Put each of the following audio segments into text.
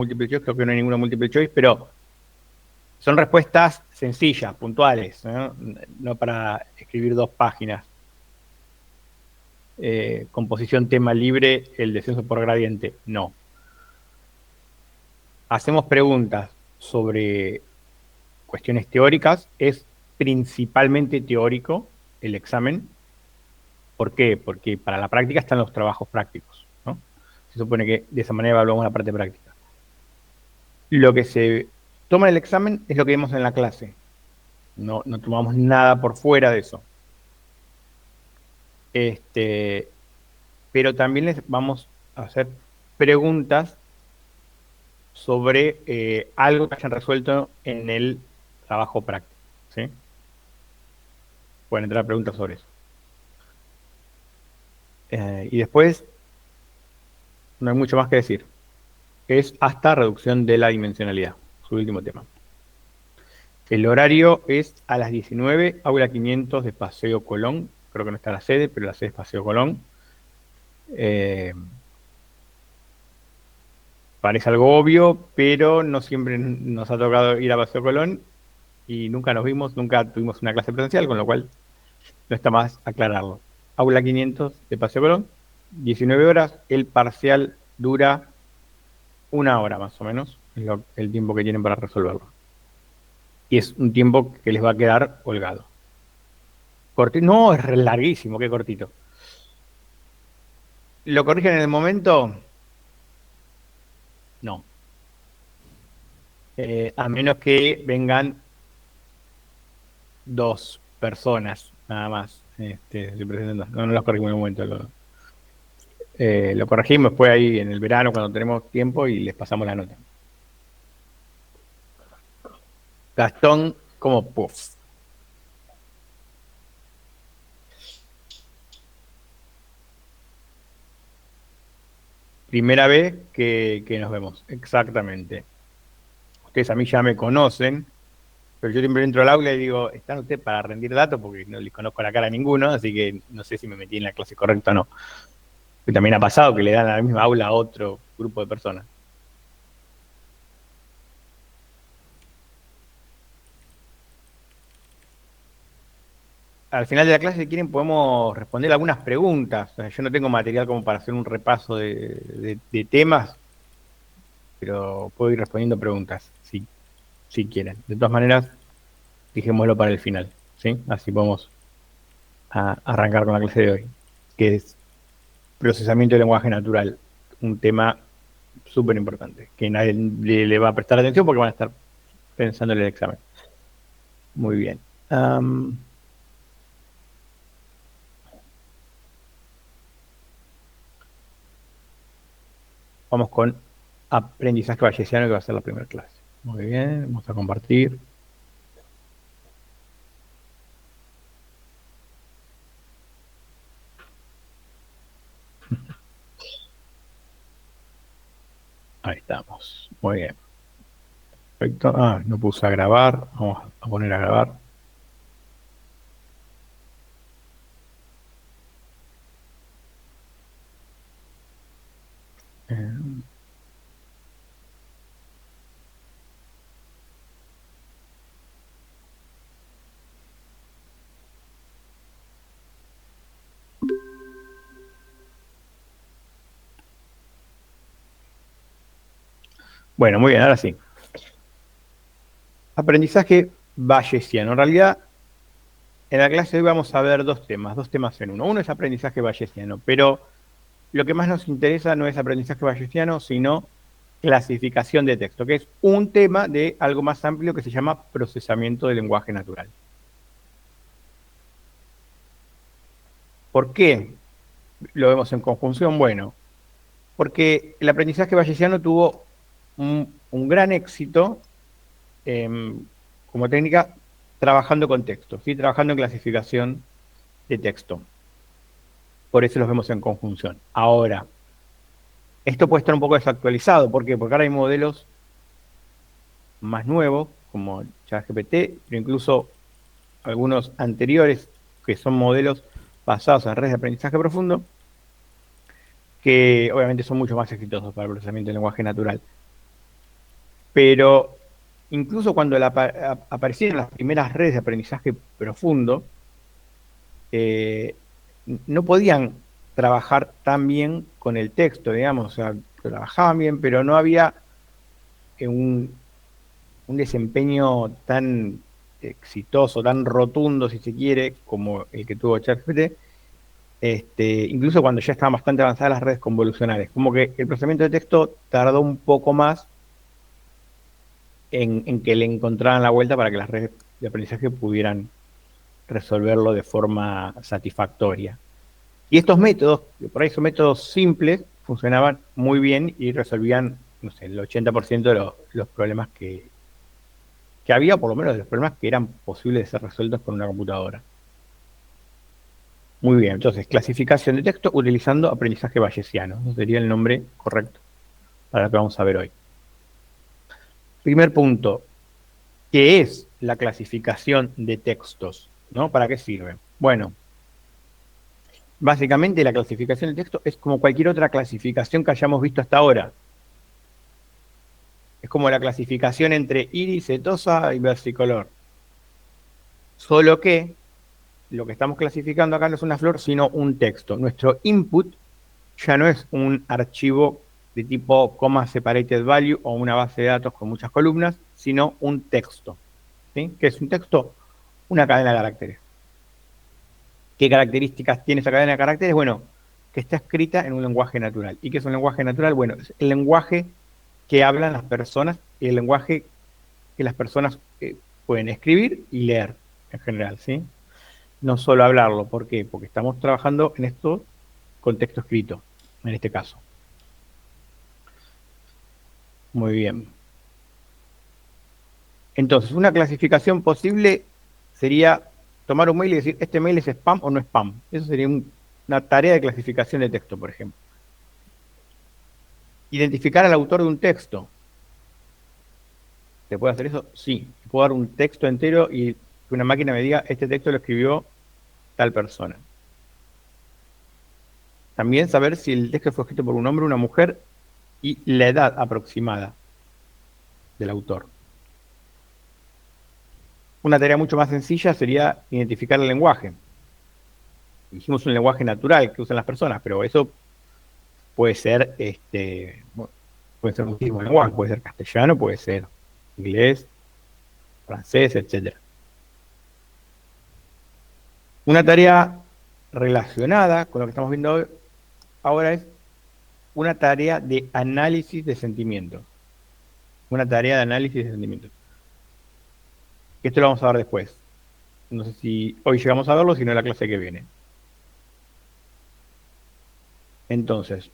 multiple choice, creo que no hay ninguna multiple choice, pero son respuestas sencillas, puntuales, ¿no? No para escribir 2 páginas. Composición tema libre, el descenso por gradiente, no. Hacemos preguntas sobre cuestiones teóricas, es principalmente teórico el examen. ¿Por qué? Porque para la práctica están los trabajos prácticos, ¿no? Se supone que de esa manera evaluamos la parte práctica. Lo que se toma en el examen es lo que vemos en la clase. No tomamos nada por fuera de eso. Pero también les vamos a hacer preguntas sobre algo que hayan resuelto en el trabajo práctico, ¿sí? Pueden entrar preguntas sobre eso. Y después, no hay mucho más que decir. Es hasta reducción de la dimensionalidad, su último tema. El horario es a las 19, aula 500 de Paseo Colón. Creo que no está la sede, pero la sede es Paseo Colón. Parece algo obvio, pero no siempre nos ha tocado ir a Paseo Colón y nunca nos vimos, nunca tuvimos una clase presencial, con lo cual no está más aclararlo. Aula 500 de Paseo Colón, 19 horas, el parcial dura 1 hora más o menos, es el tiempo que tienen para resolverlo. Y es un tiempo que les va a quedar holgado. Cortito, no, es larguísimo, qué cortito. ¿Lo corrigen en el momento? No. A menos que vengan 2 personas, nada más. No los corregimos en el momento. Lo corregimos después ahí en el verano cuando tenemos tiempo y les pasamos la nota. Gastón como puff. Primera vez que nos vemos, exactamente. Ustedes a mí ya me conocen, pero yo siempre entro al aula y digo, ¿están ustedes para rendir datos? Porque no les conozco la cara a ninguno, así que no sé si me metí en la clase correcta o no. Y también ha pasado que le dan a la misma aula a otro grupo de personas. Al final de la clase, si quieren, podemos responder algunas preguntas. O sea, yo no tengo material como para hacer un repaso de temas, pero puedo ir respondiendo preguntas, si quieren. De todas maneras, dejémoslo para el final, ¿sí? Así podemos arrancar con la clase de hoy, que es procesamiento de lenguaje natural, un tema súper importante, que nadie le va a prestar atención porque van a estar pensando en el examen. Muy bien. Vamos con aprendizaje bayesiano, que va a ser la primera clase. Muy bien, vamos a compartir. Ahí estamos. Muy bien. Perfecto. No puse a grabar. Vamos a poner a grabar. Bueno, muy bien, ahora sí. Aprendizaje bayesiano. En realidad, en la clase de hoy vamos a ver dos temas en uno. Uno es aprendizaje bayesiano, pero lo que más nos interesa no es aprendizaje bayesiano, sino clasificación de texto, que es un tema de algo más amplio que se llama procesamiento del lenguaje natural. ¿Por qué lo vemos en conjunción? Bueno, porque el aprendizaje bayesiano tuvo un gran éxito como técnica trabajando con texto, ¿sí? Trabajando en clasificación de texto. Por eso los vemos en conjunción. Ahora, esto puede estar un poco desactualizado. ¿Por qué? Porque ahora hay modelos más nuevos, como ChatGPT, pero incluso algunos anteriores, que son modelos basados en redes de aprendizaje profundo, que obviamente son mucho más exitosos para el procesamiento del lenguaje natural. Pero incluso cuando aparecieron las primeras redes de aprendizaje profundo, no podían trabajar tan bien con el texto, digamos, o sea, trabajaban bien, pero no había un desempeño tan exitoso, tan rotundo, si se quiere, como el que tuvo ChatGPT, incluso cuando ya estaban bastante avanzadas las redes convolucionales. Como que el procesamiento de texto tardó un poco más en que le encontraran la vuelta para que las redes de aprendizaje pudieran resolverlo de forma satisfactoria. Y estos métodos, que por ahí son métodos simples, funcionaban muy bien y resolvían, no sé, el 80% de los problemas que había, por lo menos de los problemas que eran posibles de ser resueltos con una computadora. Muy bien, entonces, clasificación de texto utilizando aprendizaje bayesiano. Ese sería el nombre correcto para lo que vamos a ver hoy. Primer punto, ¿qué es la clasificación de textos? ¿No? ¿Para qué sirve? Bueno, básicamente la clasificación de texto es como cualquier otra clasificación que hayamos visto hasta ahora. Es como la clasificación entre iris, setosa y versicolor. Solo que lo que estamos clasificando acá no es una flor, sino un texto. Nuestro input ya no es un archivo de tipo comma separated value o una base de datos con muchas columnas, sino un texto. ¿Sí? ¿Qué es un texto? Una cadena de caracteres. ¿Qué características tiene esa cadena de caracteres? Bueno, que está escrita en un lenguaje natural. ¿Y qué es un lenguaje natural? Bueno, es el lenguaje que hablan las personas y el lenguaje que las personas pueden escribir y leer en general, ¿sí? No solo hablarlo. ¿Por qué? Porque estamos trabajando en esto con texto escrito, en este caso. Muy bien. Entonces, una clasificación posible sería tomar un mail y decir, ¿este mail es spam o no spam? Eso sería una tarea de clasificación de texto, por ejemplo. Identificar al autor de un texto. ¿Se puede hacer eso? Sí. Puedo dar un texto entero y que una máquina me diga, este texto lo escribió tal persona. También saber si el texto fue escrito por un hombre o una mujer y la edad aproximada del autor. Una tarea mucho más sencilla sería identificar el lenguaje. Dijimos un lenguaje natural que usan las personas, pero eso puede ser, puede ser muchísimos lenguajes, puede ser castellano, puede ser inglés, francés, etc. Una tarea relacionada con lo que estamos viendo ahora es una tarea de análisis de sentimientos. Una tarea de análisis de sentimientos. Esto lo vamos a ver después. No sé si hoy llegamos a verlo, sino en la clase que viene. Entonces,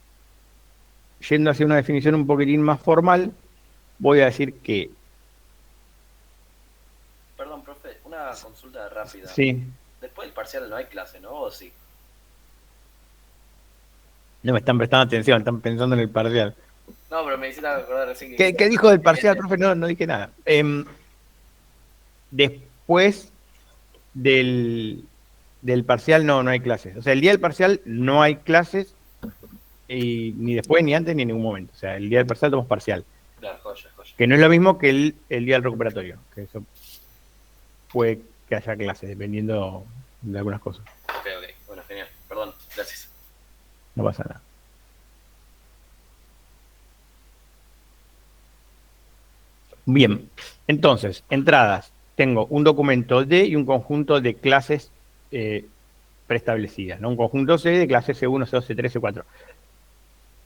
yendo hacia una definición un poquitín más formal, voy a decir que... Perdón, profe, una consulta rápida. Sí. Después del parcial no hay clase, ¿no? ¿O sí? No me están prestando atención, están pensando en el parcial. No, pero me hiciste acordar recién ¿Qué dijo del parcial, profe? No dije nada. Después del parcial no hay clases. O sea, el día del parcial no hay clases, ni después, ni antes, ni en ningún momento. O sea, el día del parcial tomamos parcial. Claro, joya, joya. Que no es lo mismo que el día del recuperatorio. Que eso puede que haya clases, dependiendo de algunas cosas. Ok. Bueno, genial. Perdón, gracias. No pasa nada. Bien, entonces, entradas. Tengo un documento D y un conjunto de clases preestablecidas, ¿no? Un conjunto C de clases C1, C2, C3, C4.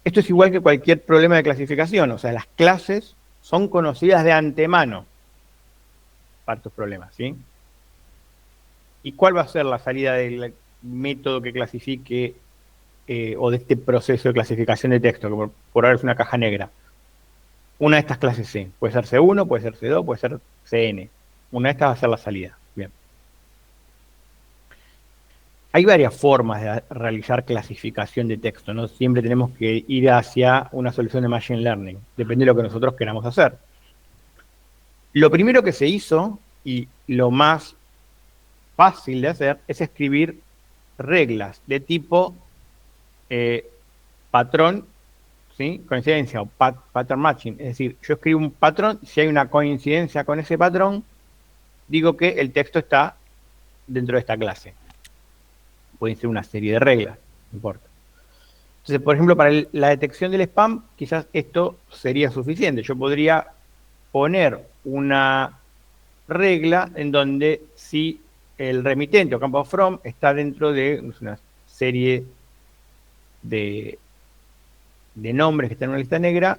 Esto es igual que cualquier problema de clasificación, o sea, las clases son conocidas de antemano para estos problemas, ¿sí? ¿Y cuál va a ser la salida del método que clasifique o de este proceso de clasificación de texto, que por ahora es una caja negra? Una de estas clases C. Puede ser C1, puede ser C2, puede ser CN. Una de estas va a ser la salida. Bien. Hay varias formas de realizar clasificación de texto, no siempre tenemos que ir hacia una solución de Machine Learning, depende de lo que nosotros queramos hacer. Lo primero que se hizo, y lo más fácil de hacer, es escribir reglas de tipo patrón, ¿sí? Coincidencia o pattern matching. Es decir, yo escribo un patrón, si hay una coincidencia con ese patrón, digo que el texto está dentro de esta clase. Pueden ser una serie de reglas, no importa. Entonces, por ejemplo, para la detección del spam, quizás esto sería suficiente. Yo podría poner una regla en donde si el remitente o campo from está dentro de una serie de nombres que están en una lista negra,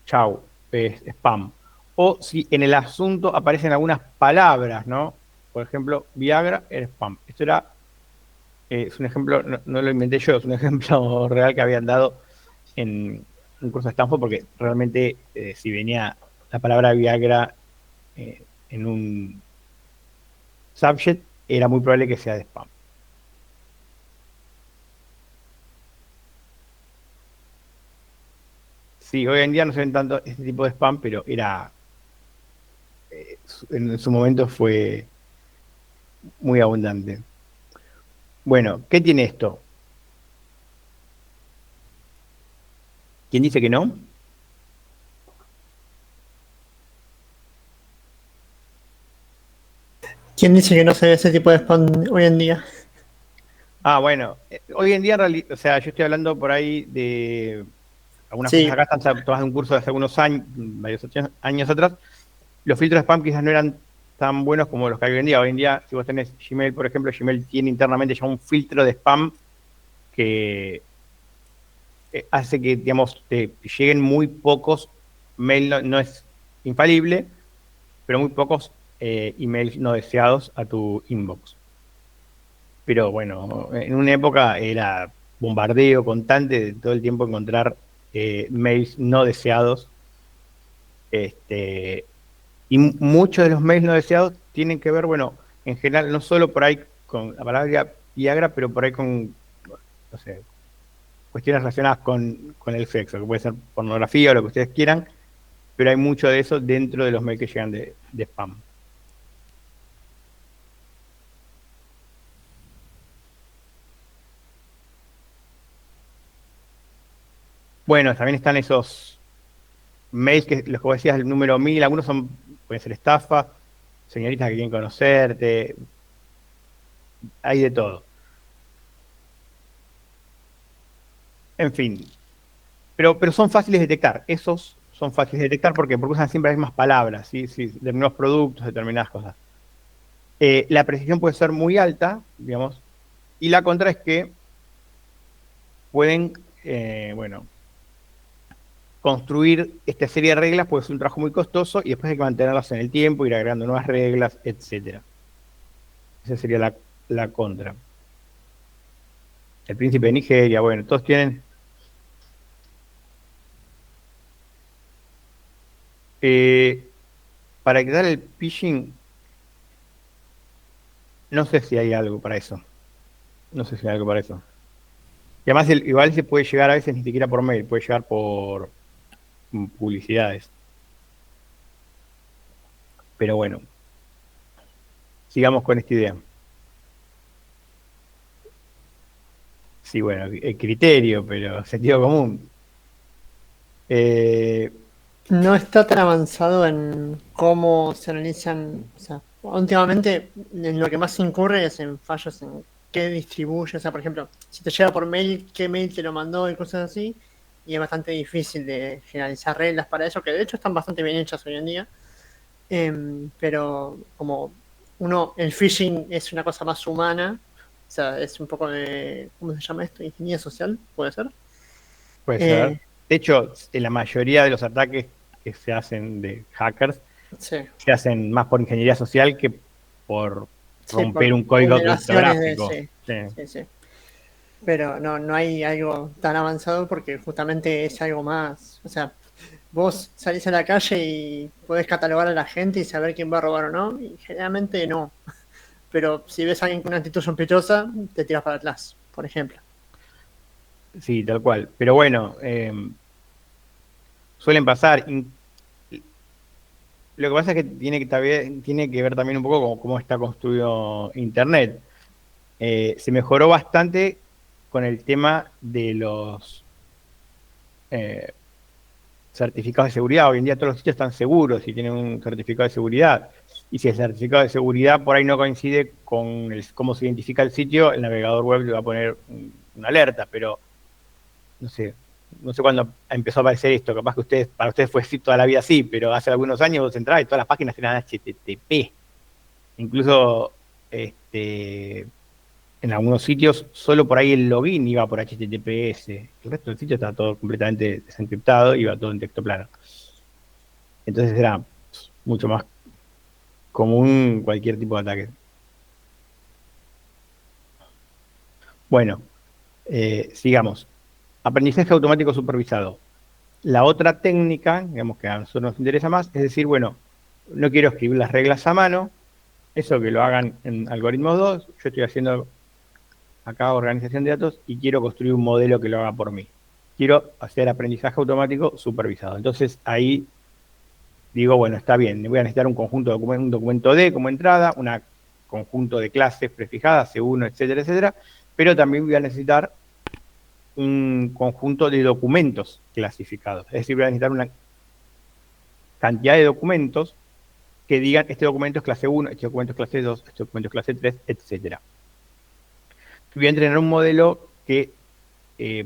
chau, es spam. O si en el asunto aparecen algunas palabras, ¿no? Por ejemplo, Viagra era spam. Esto era, es un ejemplo, no lo inventé yo, es un ejemplo real que habían dado en un curso de Stanford, porque realmente si venía la palabra Viagra en un subject, era muy probable que sea de spam. Sí, hoy en día no se ven tanto este tipo de spam, pero era, en su momento fue muy abundante. Bueno, ¿qué tiene esto? ¿Quién dice que no? ¿Quién dice que no se ve ese tipo de spam hoy en día? Ah, bueno, hoy en día, o sea, yo estoy hablando por ahí de algunas cosas Sí, acá, están tomadas de un curso de hace algunos años, varios años atrás. Los filtros de spam quizás no eran tan buenos como los que hay hoy en día. Hoy en día, si vos tenés Gmail, por ejemplo, Gmail tiene internamente ya un filtro de spam que hace que, digamos, te lleguen muy pocos mails, no es infalible, pero muy pocos emails no deseados a tu inbox. Pero bueno, en una época era bombardeo constante de todo el tiempo encontrar mails no deseados. Y muchos de los mails no deseados tienen que ver, bueno, en general, no solo por ahí con la palabra Viagra, pero por ahí con, no sé, cuestiones relacionadas con el sexo, que puede ser pornografía o lo que ustedes quieran, pero hay mucho de eso dentro de los mails que llegan de spam. Bueno, también están esos mails que los que vos decías, el número 1000, algunos son, pueden ser estafa, señoritas que quieren conocerte, hay de todo. En fin, pero son fáciles de detectar, esos son fáciles de detectar porque usan siempre las mismas palabras, ¿sí? Sí, determinados productos, determinadas cosas. La precisión puede ser muy alta, digamos, y la contra es que pueden, bueno, construir esta serie de reglas puede ser un trabajo muy costoso y después hay que mantenerlas en el tiempo, ir agregando nuevas reglas, etcétera. Esa sería la contra. El príncipe de Nigeria, bueno, todos tienen. Para quitar el phishing, no sé si hay algo para eso. No sé si hay algo para eso. Y además, igual se puede llegar a veces ni siquiera por mail, puede llegar por publicidades. Pero bueno, sigamos con esta idea. Sí, bueno, el criterio, pero sentido común. no está tan avanzado en cómo se analizan, o sea, últimamente en lo que más se incurre es en fallos en qué distribuye, o sea, por ejemplo, si te llega por mail, qué mail te lo mandó y cosas así, y es bastante difícil de generalizar reglas para eso, que de hecho están bastante bien hechas hoy en día. Pero como el phishing es una cosa más humana, o sea, es un poco de, ¿cómo se llama esto? Ingeniería social, puede ser. Puede ser. Eh, De hecho, en la mayoría de los ataques que se hacen de hackers, sí, se hacen más por ingeniería social que por sí, romper por un código vulneraciones de, criptográfico. sí, Sí. sí, sí. Pero no hay algo tan avanzado porque justamente es algo más, o sea, vos salís a la calle y podés catalogar a la gente y saber quién va a robar o no, y generalmente no. Pero si ves a alguien con una actitud sospechosa, te tiras para atrás, por ejemplo. Sí, tal cual. Pero bueno, suelen pasar. Lo que pasa es que tiene que ver también un poco con cómo está construido Internet. Se mejoró bastante con el tema de los certificados de seguridad. Hoy en día todos los sitios están seguros y tienen un certificado de seguridad. Y si el certificado de seguridad por ahí no coincide con cómo se identifica el sitio, el navegador web le va a poner una alerta, pero no sé cuándo empezó a aparecer esto. Capaz que para ustedes fue así toda la vida así, pero hace algunos años vos entrabas y todas las páginas tenían HTTP. Incluso en algunos sitios solo por ahí el login iba por HTTPS. El resto del sitio estaba todo completamente desencriptado, iba todo en texto plano. Entonces era mucho más común cualquier tipo de ataque. Bueno, sigamos. Aprendizaje automático supervisado. La otra técnica, digamos que a nosotros nos interesa más, es decir, bueno, no quiero escribir las reglas a mano, eso que lo hagan en algoritmos 2, yo estoy haciendo acá organización de datos y quiero construir un modelo que lo haga por mí. Quiero hacer aprendizaje automático supervisado. Entonces ahí digo, bueno, está bien, voy a necesitar un conjunto de un documento D como entrada, un conjunto de clases prefijadas, C1, etcétera, etcétera, pero también voy a necesitar un conjunto de documentos clasificados. Es decir, voy a necesitar una cantidad de documentos que digan este documento es clase 1, este documento es clase 2, este documento es clase 3, etcétera. Voy a entrenar un modelo que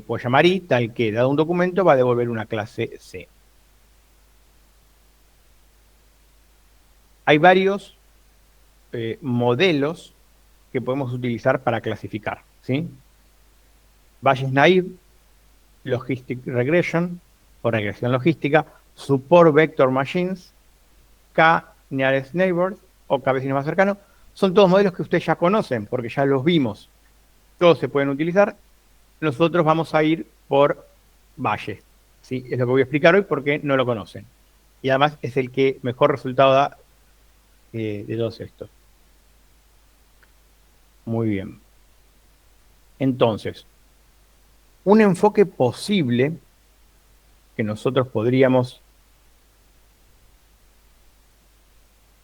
puedo llamar I, tal que, dado un documento, va a devolver una clase C. Hay varios modelos que podemos utilizar para clasificar, ¿sí? Bayes Naive, Logistic Regression, o regresión logística, Support Vector Machines, K-Nearest Neighbors, o K vecinos más cercanos, son todos modelos que ustedes ya conocen, porque ya los vimos. Todos se pueden utilizar. Nosotros vamos a ir por Bayes, ¿sí? Es lo que voy a explicar hoy porque no lo conocen. Y además es el que mejor resultado da de todos estos. Muy bien. Entonces, un enfoque posible que nosotros podríamos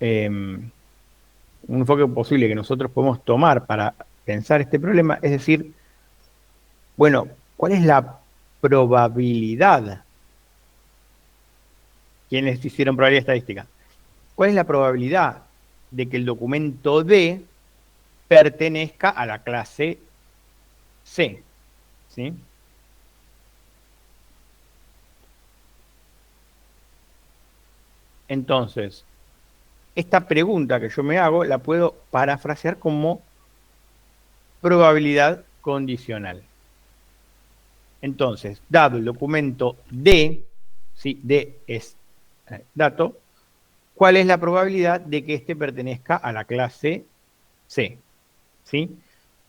un enfoque posible que nosotros podemos tomar para pensar este problema es decir, bueno, ¿cuál es la probabilidad? ¿Quiénes hicieron probabilidad estadística? ¿Cuál es la probabilidad de que el documento D pertenezca a la clase C? ¿Sí? Entonces, esta pregunta que yo me hago la puedo parafrasear como probabilidad condicional. Entonces, dado el documento D, ¿sí? D es dato, ¿cuál es la probabilidad de que éste pertenezca a la clase C? ¿Sí?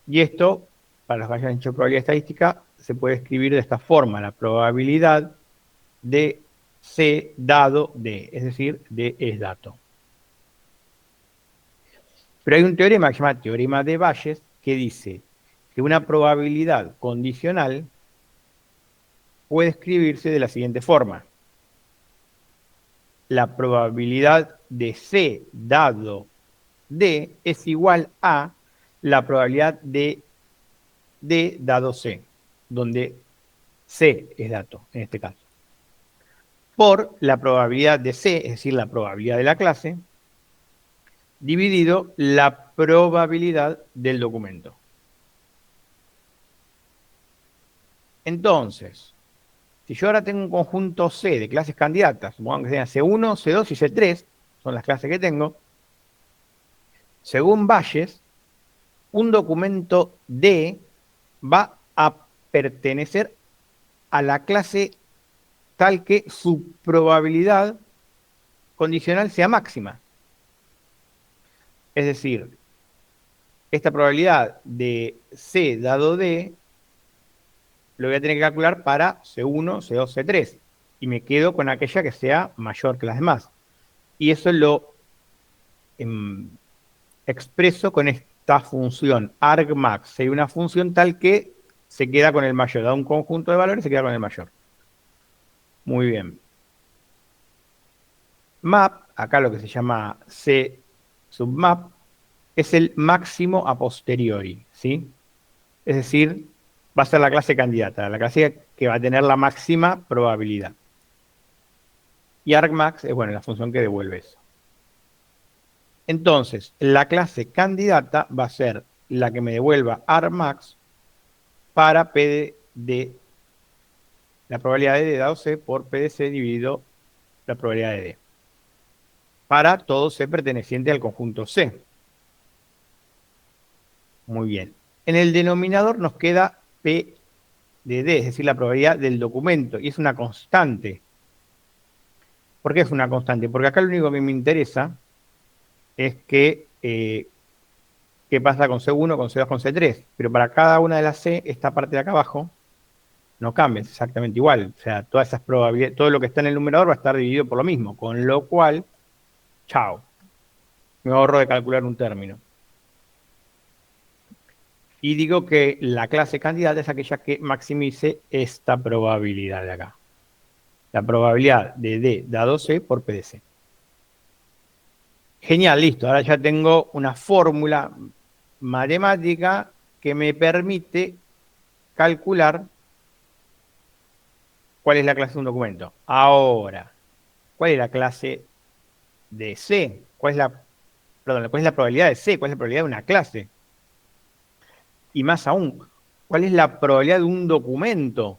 Y esto, para los que hayan hecho probabilidad estadística, se puede escribir de esta forma, la probabilidad de C dado D, es decir, D es dato. Pero hay un teorema que se llama teorema de Bayes que dice que una probabilidad condicional puede escribirse de la siguiente forma. La probabilidad de C dado D es igual a la probabilidad de D dado C, donde C es dato, en este caso, por la probabilidad de C, es decir, la probabilidad de la clase, dividido la probabilidad del documento. Entonces, si yo ahora tengo un conjunto C de clases candidatas, supongamos que sean C1, C2 y C3, son las clases que tengo, según Bayes, un documento D va a pertenecer a la clase tal que su probabilidad condicional sea máxima. Es decir, esta probabilidad de C dado D lo voy a tener que calcular para C1, C2, C3. Y me quedo con aquella que sea mayor que las demás. Y eso lo expreso con esta función argmax. Hay una función tal que se queda con el mayor. Da un conjunto de valores y se queda con el mayor. Muy bien. Map, acá lo que se llama C submap, es el máximo a posteriori, ¿sí? Es decir, va a ser la clase candidata, la clase que va a tener la máxima probabilidad. Y argmax es, bueno, la función que devuelve eso. Entonces, la clase candidata va a ser la que me devuelva argmax para P de la probabilidad de D dado C por P de C dividido la probabilidad de D. Para todo C perteneciente al conjunto C. Muy bien. En el denominador nos queda P de D, es decir, la probabilidad del documento, y es una constante. ¿Por qué es una constante? Porque acá lo único que me interesa es que qué pasa con C1, con C2, con C3. Pero para cada una de las C, esta parte de acá abajo no cambia, es exactamente igual. O sea, todas esas probabilidades, todo lo que está en el numerador va a estar dividido por lo mismo, con lo cual, chao, me ahorro de calcular un término. Y digo que la clase candidata es aquella que maximice esta probabilidad de acá. La probabilidad de D dado C por P de C. Genial, listo. Ahora ya tengo una fórmula matemática que me permite calcular cuál es la clase de un documento. Ahora, ¿cuál es la clase de C? ¿Cuál es la probabilidad de C? ¿Cuál es la probabilidad de una clase? Y más aún, ¿cuál es la probabilidad de un documento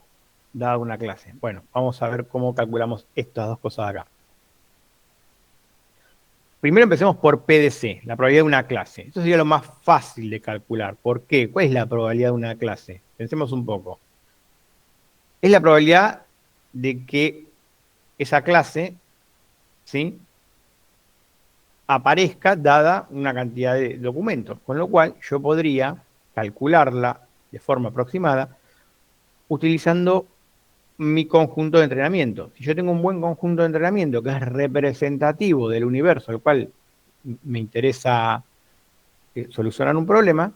dada una clase? Bueno, vamos a ver cómo calculamos estas dos cosas acá. Primero empecemos por PDC, la probabilidad de una clase. Esto sería lo más fácil de calcular. ¿Por qué? ¿Cuál es la probabilidad de una clase? Pensemos un poco. Es la probabilidad de que esa clase, ¿sí?, aparezca dada una cantidad de documentos, con lo cual yo podría calcularla de forma aproximada utilizando mi conjunto de entrenamiento. Si yo tengo un buen conjunto de entrenamiento que es representativo del universo al cual me interesa solucionar un problema,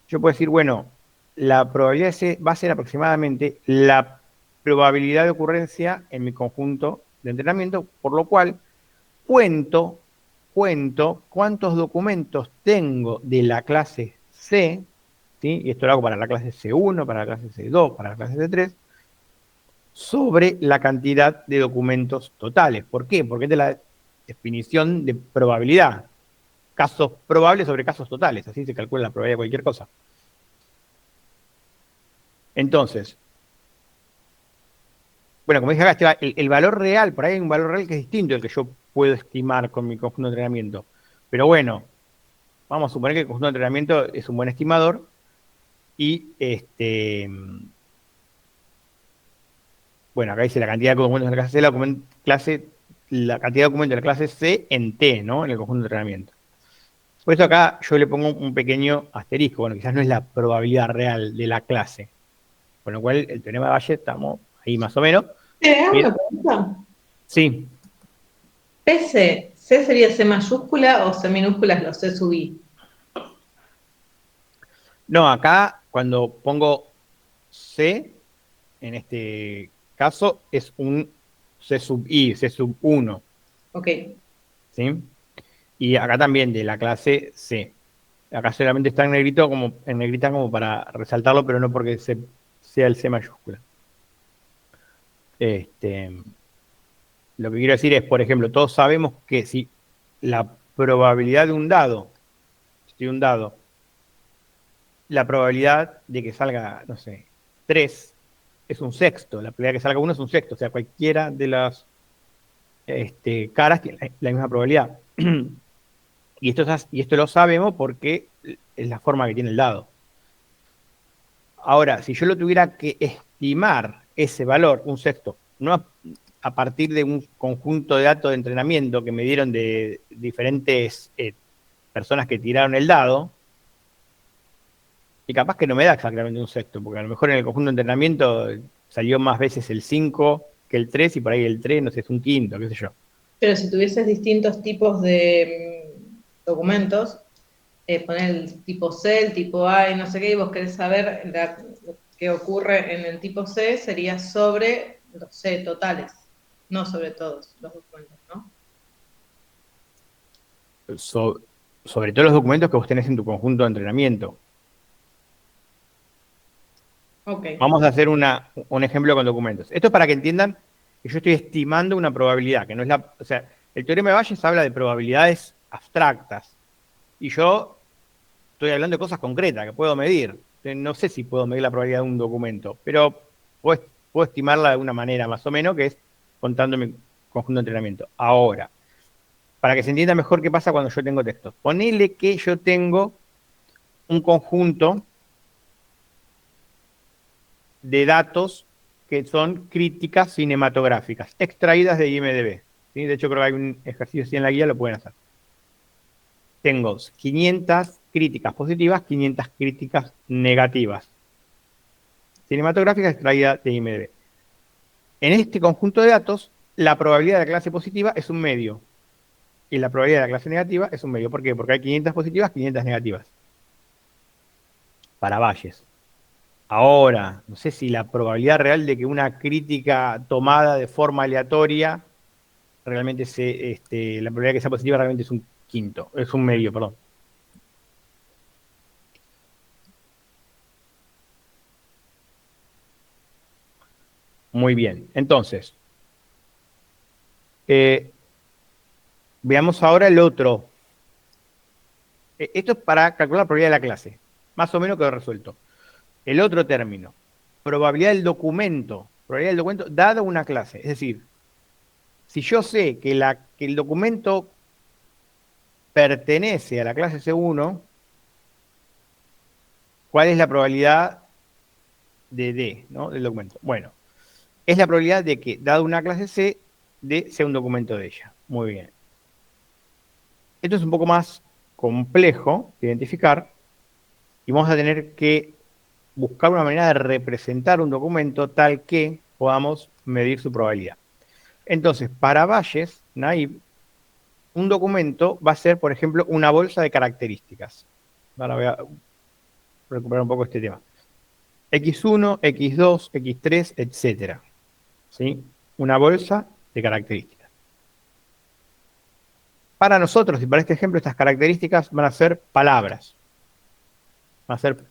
yo puedo decir, bueno, la probabilidad va a ser aproximadamente la probabilidad de ocurrencia en mi conjunto de entrenamiento, por lo cual cuento cuántos documentos tengo de la clase C, ¿sí?, y esto lo hago para la clase C1, para la clase C2, para la clase C3, sobre la cantidad de documentos totales. ¿Por qué? Porque esta es la definición de probabilidad. Casos probables sobre casos totales. Así se calcula la probabilidad de cualquier cosa. Entonces, bueno, como dije acá, el valor real, por ahí hay un valor real que es distinto del que yo puedo estimar con mi conjunto de entrenamiento. Pero bueno, vamos a suponer que el conjunto de entrenamiento es un buen estimador y bueno, acá dice la cantidad de documentos de la clase C, la cantidad de documentos de la clase C en T, ¿no?, en el conjunto de entrenamiento. Por eso acá yo le pongo un pequeño asterisco. Bueno, quizás no es la probabilidad real de la clase. Con lo cual, el teorema de Bayes estamos ahí más o menos. ¿Hago una pregunta? Sí. PC, ¿C sería C mayúscula o C minúscula es los C sub I? No, acá cuando pongo C, en este caso, es un C sub I, C sub 1. Ok. ¿Sí? Y acá también de la clase C. Acá solamente está en negrita como para resaltarlo, pero no porque sea el C mayúscula. Lo que quiero decir es, por ejemplo, todos sabemos que si la probabilidad de un dado, la probabilidad de que salga, no sé, 3 es un sexto, la probabilidad de que salga 1 es un sexto, o sea, cualquiera de las caras tiene la misma probabilidad. Y esto lo sabemos porque es la forma que tiene el dado. Ahora, si yo lo tuviera que estimar ese valor, un sexto, no a partir de un conjunto de datos de entrenamiento que me dieron de diferentes personas que tiraron el dado, y capaz que no me da exactamente un sexto, porque a lo mejor en el conjunto de entrenamiento salió más veces el 5 que el 3, y por ahí el 3, no sé, es un quinto, qué sé yo. Pero si tuvieses distintos tipos de documentos, poner el tipo C, el tipo A y no sé qué, y vos querés saber qué ocurre en el tipo C, sería sobre los C totales, no sobre todos los documentos, ¿no? Sobre todo los documentos que vos tenés en tu conjunto de entrenamiento. Ok. Vamos a hacer un ejemplo con documentos. Esto es para que entiendan que yo estoy estimando una probabilidad, que no es la... O sea, el teorema de Bayes habla de probabilidades abstractas, y yo estoy hablando de cosas concretas que puedo medir. No sé si puedo medir la probabilidad de un documento, pero puedo estimarla de una manera más o menos, que es contando mi conjunto de entrenamiento. Ahora, para que se entienda mejor qué pasa cuando yo tengo textos. Ponele que yo tengo un conjunto de datos que son críticas cinematográficas, extraídas de IMDb. ¿Sí? De hecho, creo que hay un ejercicio así en la guía, lo pueden hacer. Tengo 500 críticas positivas, 500 críticas negativas, cinematográficas extraídas de IMDb. En este conjunto de datos, la probabilidad de la clase positiva es un medio, y la probabilidad de la clase negativa es un medio. ¿Por qué? Porque hay 500 positivas, 500 negativas. Para Bayes. Ahora, no sé si la probabilidad real de que una crítica tomada de forma aleatoria realmente la probabilidad de que sea positiva realmente es un quinto, es un medio, perdón. Muy bien. Entonces, veamos ahora el otro. Esto es para calcular la probabilidad de la clase. Más o menos quedó resuelto. El otro término, probabilidad del documento. Probabilidad del documento dada una clase. Es decir, si yo sé que el documento pertenece a la clase C1, ¿cuál es la probabilidad de D, ¿no? Del documento? Bueno, es la probabilidad de que, dada una clase C, D sea un documento de ella. Muy bien. Esto es un poco más complejo de identificar y vamos a tener que buscar una manera de representar un documento tal que podamos medir su probabilidad. Entonces, para Bayes, Naive, un documento va a ser, por ejemplo, una bolsa de características. Ahora voy a recuperar un poco este tema. X1, X2, X3, etcétera. ¿Sí? Una bolsa de características. Para nosotros, y para este ejemplo, estas características van a ser palabras. Van a ser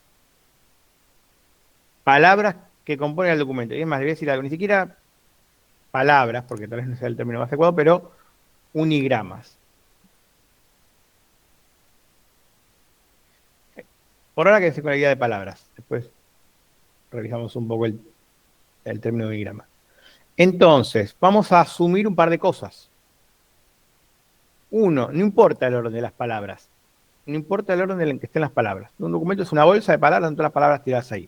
palabras que componen el documento. Y es más, le voy a decir algo, ni siquiera palabras, porque tal vez no sea el término más adecuado, pero unigramas. Por ahora quédense con la idea de palabras. Después revisamos un poco el término de unigrama. Entonces, vamos a asumir un par de cosas. Uno, no importa el orden de las palabras. No importa el orden en el que estén las palabras. Un documento es una bolsa de palabras, con todas las palabras tiradas ahí.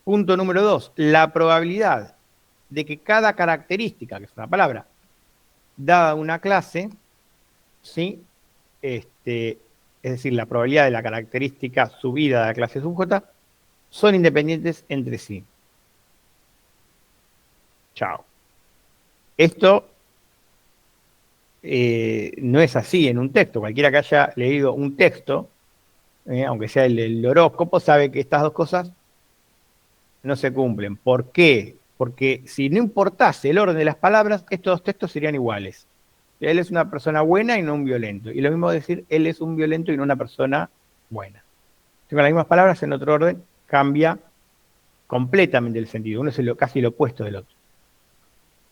Punto número 2, la probabilidad de que cada característica, que es una palabra, dada una clase, ¿sí? Es decir, la probabilidad de la característica subida de la clase subj, son independientes entre sí. Chao. Esto no es así en un texto. Cualquiera que haya leído un texto, aunque sea el horóscopo, sabe que estas dos cosas no se cumplen. ¿Por qué? Porque si no importase el orden de las palabras, estos dos textos serían iguales. Él es una persona buena y no un violento. Y lo mismo decir, él es un violento y no una persona buena. Con las mismas palabras, en otro orden, cambia completamente el sentido. Uno es casi lo opuesto del otro.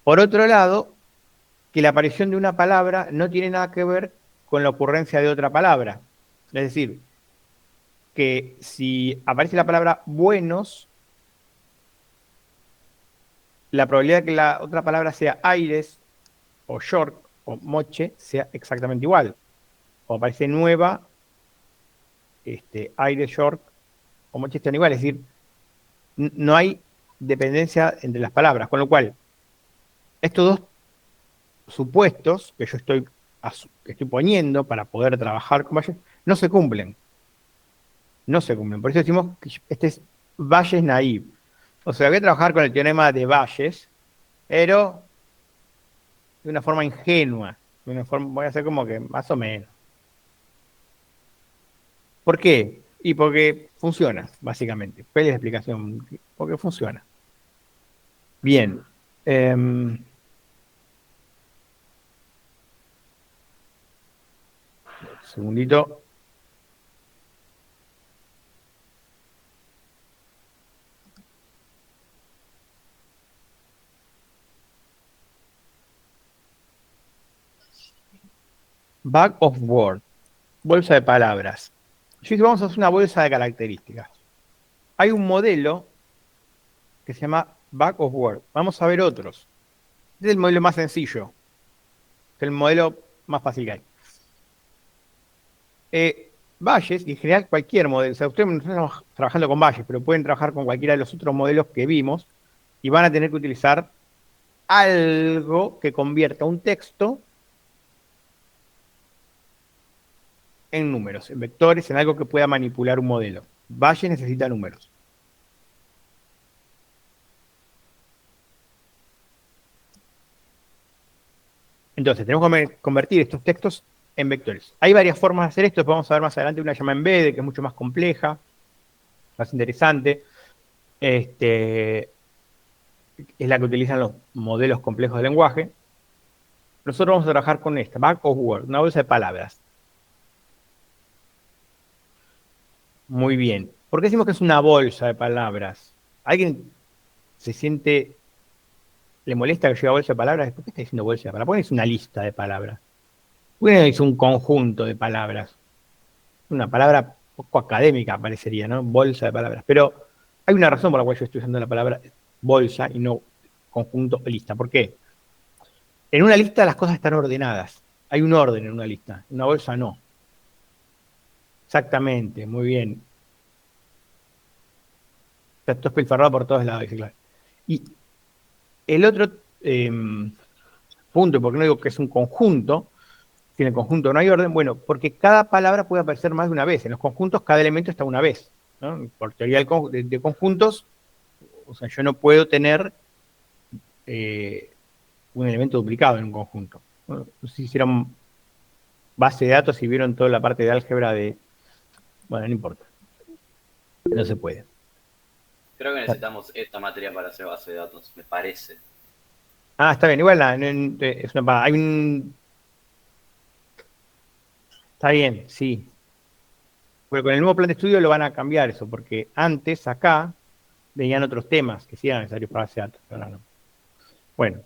Por otro lado, que la aparición de una palabra no tiene nada que ver con la ocurrencia de otra palabra. Es decir, que si aparece la palabra buenos, la probabilidad de que la otra palabra sea aires o short o moche sea exactamente igual. O aparece nueva, aires, short o moche están igual. Es decir, no hay dependencia entre las palabras. Con lo cual, estos dos supuestos que yo estoy poniendo para poder trabajar con Bayes no se cumplen. No se cumplen. Por eso decimos que este es Bayes naive. O sea, voy a trabajar con el teorema de Bayes, pero de una forma ingenua. Voy a hacer como que más o menos. ¿Por qué? Y porque funciona, básicamente. ¿Cuál es la explicación? Porque funciona. Bien. Un segundito. Bag of Words, bolsa de palabras. Yo dije, vamos a hacer una bolsa de características. Hay un modelo que se llama Bag of Words. Vamos a ver otros. Este es el modelo más sencillo. Es el modelo más fácil que hay. Bayes, y en general cualquier modelo, o sea, ustedes no estamos trabajando con Bayes, pero pueden trabajar con cualquiera de los otros modelos que vimos y van a tener que utilizar algo que convierta un texto en números, en vectores, en algo que pueda manipular un modelo. Bayes necesita números. Entonces, tenemos que convertir estos textos en vectores. Hay varias formas de hacer esto, vamos a ver más adelante una llama embed, que es mucho más compleja, más interesante. Es la que utilizan los modelos complejos de lenguaje. Nosotros vamos a trabajar con esta, Bag of Words, una bolsa de palabras. Muy bien. ¿Por qué decimos que es una bolsa de palabras? ¿Alguien se siente, le molesta que lleve bolsa de palabras? ¿Por qué está diciendo bolsa de palabras? ¿Por qué es una lista de palabras? ¿Por qué no es un conjunto de palabras? Una palabra poco académica parecería, ¿no? Bolsa de palabras. Pero hay una razón por la cual yo estoy usando la palabra bolsa y no conjunto o lista. ¿Por qué? En una lista las cosas están ordenadas. Hay un orden en una lista. En una bolsa no. Exactamente, muy bien. Está todo espilfarrado por todos lados, dice claro. Y el otro punto, porque no digo que es un conjunto, si en el conjunto no hay orden, bueno, porque cada palabra puede aparecer más de una vez. En los conjuntos cada elemento está una vez, ¿no? Por teoría de conjuntos, o sea, yo no puedo tener un elemento duplicado en un conjunto. Bueno, no sé si hicieron base de datos y vieron toda la parte de álgebra de... Bueno, no importa. No se puede. Creo que necesitamos esta materia para hacer base de datos, me parece. Ah, está bien, igual es una, hay un... Está bien, sí. Pero con el nuevo plan de estudio lo van a cambiar eso, porque antes acá venían otros temas que sí eran necesarios para base de datos. Ahora no. Bueno.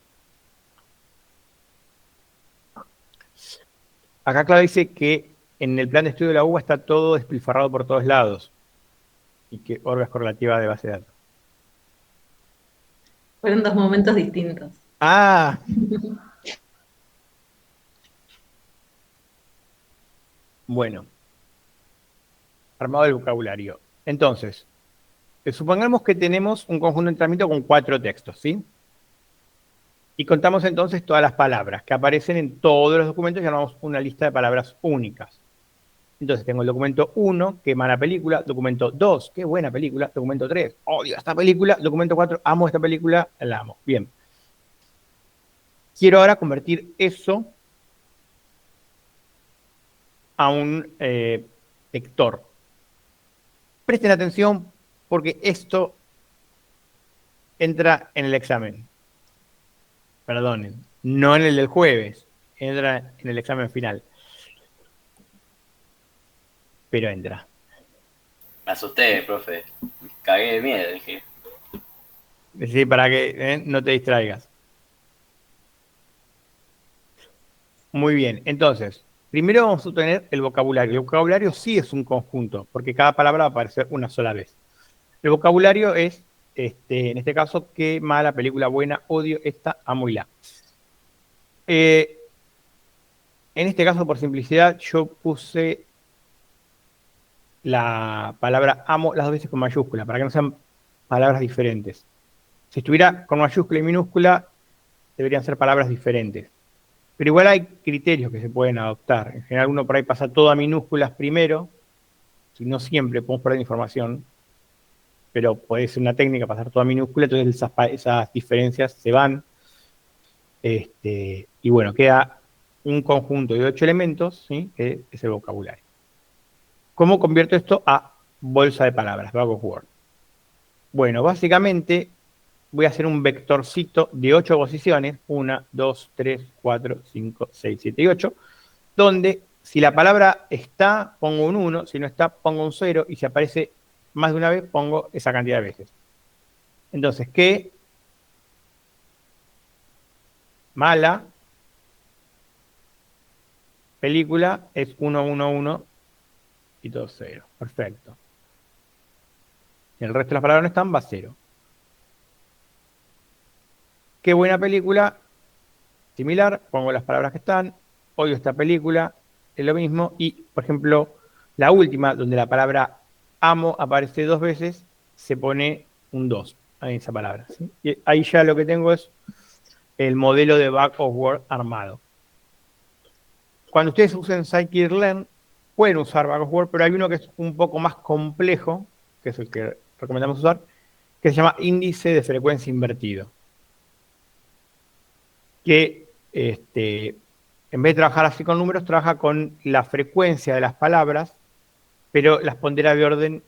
Acá claro dice que en el plan de estudio de la UBA está todo despilfarrado por todos lados y que Orga es correlativa de base de datos. Fueron dos momentos distintos. Ah, bueno. Armado el vocabulario. Entonces, supongamos que tenemos un conjunto de entrenamiento con 4 textos, ¿sí? Y contamos entonces todas las palabras que aparecen en todos los documentos y llamamos una lista de palabras únicas. Entonces tengo el documento 1, qué mala película, documento 2, qué buena película, documento 3, odio esta película, documento 4, amo esta película, la amo. Bien. Quiero ahora convertir eso a un vector. Presten atención porque esto entra en el examen. Perdonen, no en el del jueves, entra en el examen final. Pero entra. Me asusté, profe. Me cagué de miedo, dije. Sí, para que no te distraigas. Muy bien, entonces, primero vamos a tener el vocabulario. El vocabulario sí es un conjunto, porque cada palabra va a aparecer una sola vez. El vocabulario es, en este caso, qué mala película buena, odio esta, amo y la. En este caso, por simplicidad, yo puse la palabra amo las 2 veces con mayúscula, para que no sean palabras diferentes. Si estuviera con mayúscula y minúscula, deberían ser palabras diferentes. Pero igual hay criterios que se pueden adoptar. En general uno por ahí pasa todo a minúsculas primero, si no siempre podemos perder información, pero puede ser una técnica pasar todo a minúscula, entonces esas diferencias se van. Y bueno, queda un conjunto de 8 elementos, ¿sí? Que es el vocabulario. ¿Cómo convierto esto a bolsa de palabras, Bag of Words? Bueno, básicamente voy a hacer un vectorcito de 8 posiciones, 1, 2, 3, 4, 5, 6, 7 y 8, donde si la palabra está, pongo un 1, si no está, pongo un 0, y si aparece más de una vez, pongo esa cantidad de veces. Entonces, ¿qué? Mala película es 1, 1, 1 y todo 0. Perfecto. El resto de las palabras no están, va 0. Qué buena película. Similar, pongo las palabras que están. Odio esta película, es lo mismo. Y, por ejemplo, la última, donde la palabra amo aparece 2 veces, se pone un 2 en esa palabra, ¿sí? Y ahí ya lo que tengo es el modelo de Bag of Word armado. Cuando ustedes usen Scikit-Learn, pueden usar Bag of Word, pero hay uno que es un poco más complejo, que es el que recomendamos usar, que se llama índice de frecuencia invertido. Que en vez de trabajar así con números, trabaja con la frecuencia de las palabras, pero las pondera de orden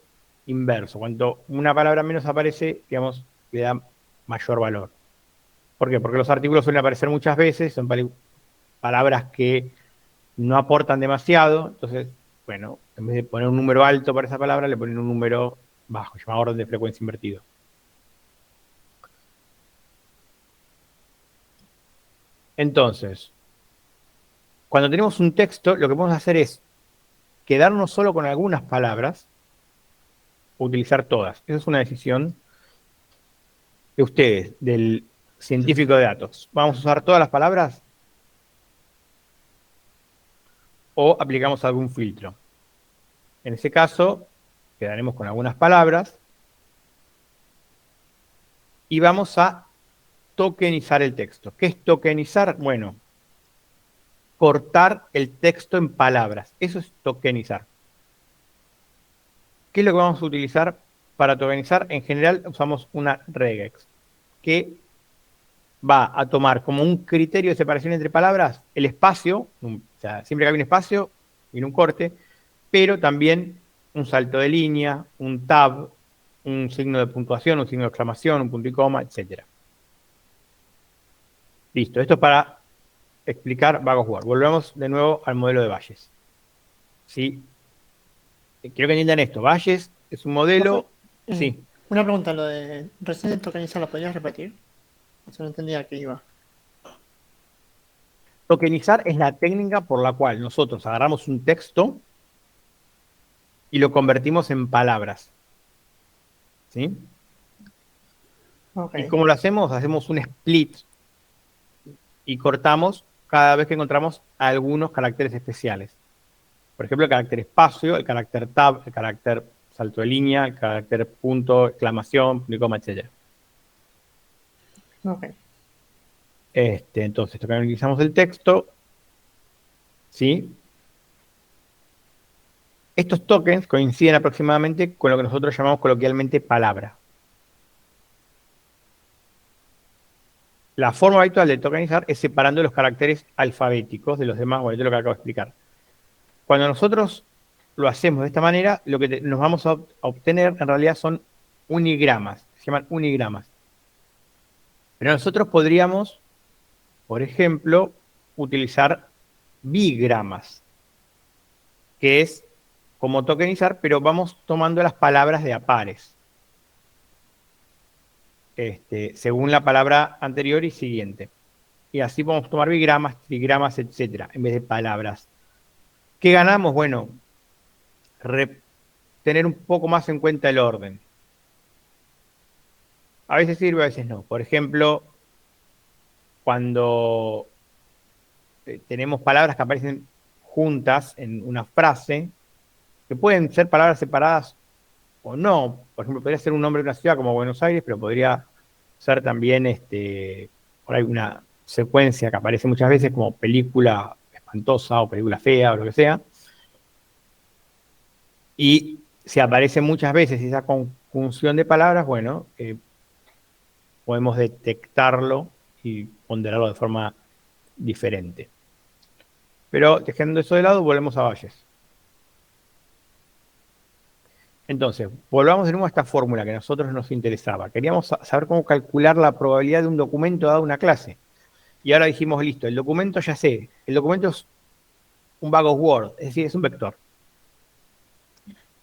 inverso. Cuanto una palabra menos aparece, digamos, le da mayor valor. ¿Por qué? Porque los artículos suelen aparecer muchas veces, son palabras que no aportan demasiado, entonces, bueno, en vez de poner un número alto para esa palabra, le ponen un número bajo, llamado orden de frecuencia invertido. Entonces, cuando tenemos un texto, lo que podemos hacer es quedarnos solo con algunas palabras o utilizar todas. Esa es una decisión de ustedes, del científico de datos. ¿Vamos a usar todas las palabras o aplicamos algún filtro? En ese caso, quedaremos con algunas palabras y vamos a tokenizar el texto. ¿Qué es tokenizar? Bueno, cortar el texto en palabras. Eso es tokenizar. ¿Qué es lo que vamos a utilizar para tokenizar? En general usamos una regex, que va a tomar como un criterio de separación entre palabras el espacio, o sea, siempre que hay un espacio y un corte, pero también un salto de línea, un tab, un signo de puntuación, un signo de exclamación, un punto y coma, etc. Listo, esto es para explicar Bag of Word. Volvemos de nuevo al modelo de Bayes. ¿Sí? Quiero que entiendan esto. Bayes es un modelo... Sí. Una pregunta, lo de recién de tokenizar, ¿lo podrías repetir? O sea, no entendía a qué iba. Tokenizar es la técnica por la cual nosotros agarramos un texto y lo convertimos en palabras. ¿Sí? Okay. ¿Y cómo lo hacemos? Hacemos un split y cortamos cada vez que encontramos algunos caracteres especiales. Por ejemplo, el carácter espacio, el carácter tab, el carácter salto de línea, el carácter punto, exclamación, punto y coma, etc. Okay. Entonces, tokenizamos el texto. ¿Sí? Estos tokens coinciden aproximadamente con lo que nosotros llamamos coloquialmente palabra. La forma habitual de tokenizar es separando los caracteres alfabéticos de los demás, bueno, esto es lo que acabo de explicar. Cuando nosotros lo hacemos de esta manera, lo que nos vamos a obtener en realidad son unigramas, se llaman unigramas. Pero nosotros podríamos, por ejemplo, utilizar bigramas, que es como tokenizar, pero vamos tomando las palabras de a pares, según la palabra anterior y siguiente. Y así podemos tomar bigramas, trigramas, etcétera, en vez de palabras. ¿Qué ganamos? Bueno, tener un poco más en cuenta el orden. A veces sirve, a veces no. Por ejemplo, cuando tenemos palabras que aparecen juntas en una frase, que pueden ser palabras separadas o no. Por ejemplo, podría ser un nombre de una ciudad como Buenos Aires, pero podría ser también por ahí una secuencia que aparece muchas veces como película espantosa o película fea o lo que sea. Y si aparece muchas veces esa conjunción de palabras, bueno, podemos detectarlo y ponderarlo de forma diferente. Pero dejando eso de lado, volvemos a Bayes. Entonces, volvamos de nuevo a esta fórmula que a nosotros nos interesaba. Queríamos saber cómo calcular la probabilidad de un documento dado una clase. Y ahora dijimos, listo, el documento ya sé, el documento es un Bag of Word, es decir, es un vector.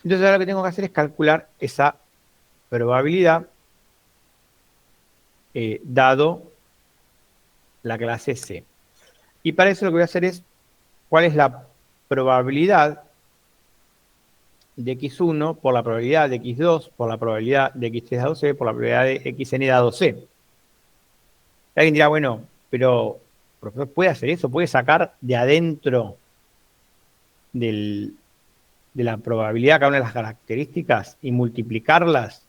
Entonces ahora lo que tengo que hacer es calcular esa probabilidad dado la clase C. Y para eso lo que voy a hacer es cuál es la probabilidad de x1 por la probabilidad de x2 por la probabilidad de x3 dado c por la probabilidad de xn dado c. Alguien dirá, bueno, pero profesor, ¿puede hacer eso? ¿Puede sacar de adentro de la probabilidad cada una de las características y multiplicarlas?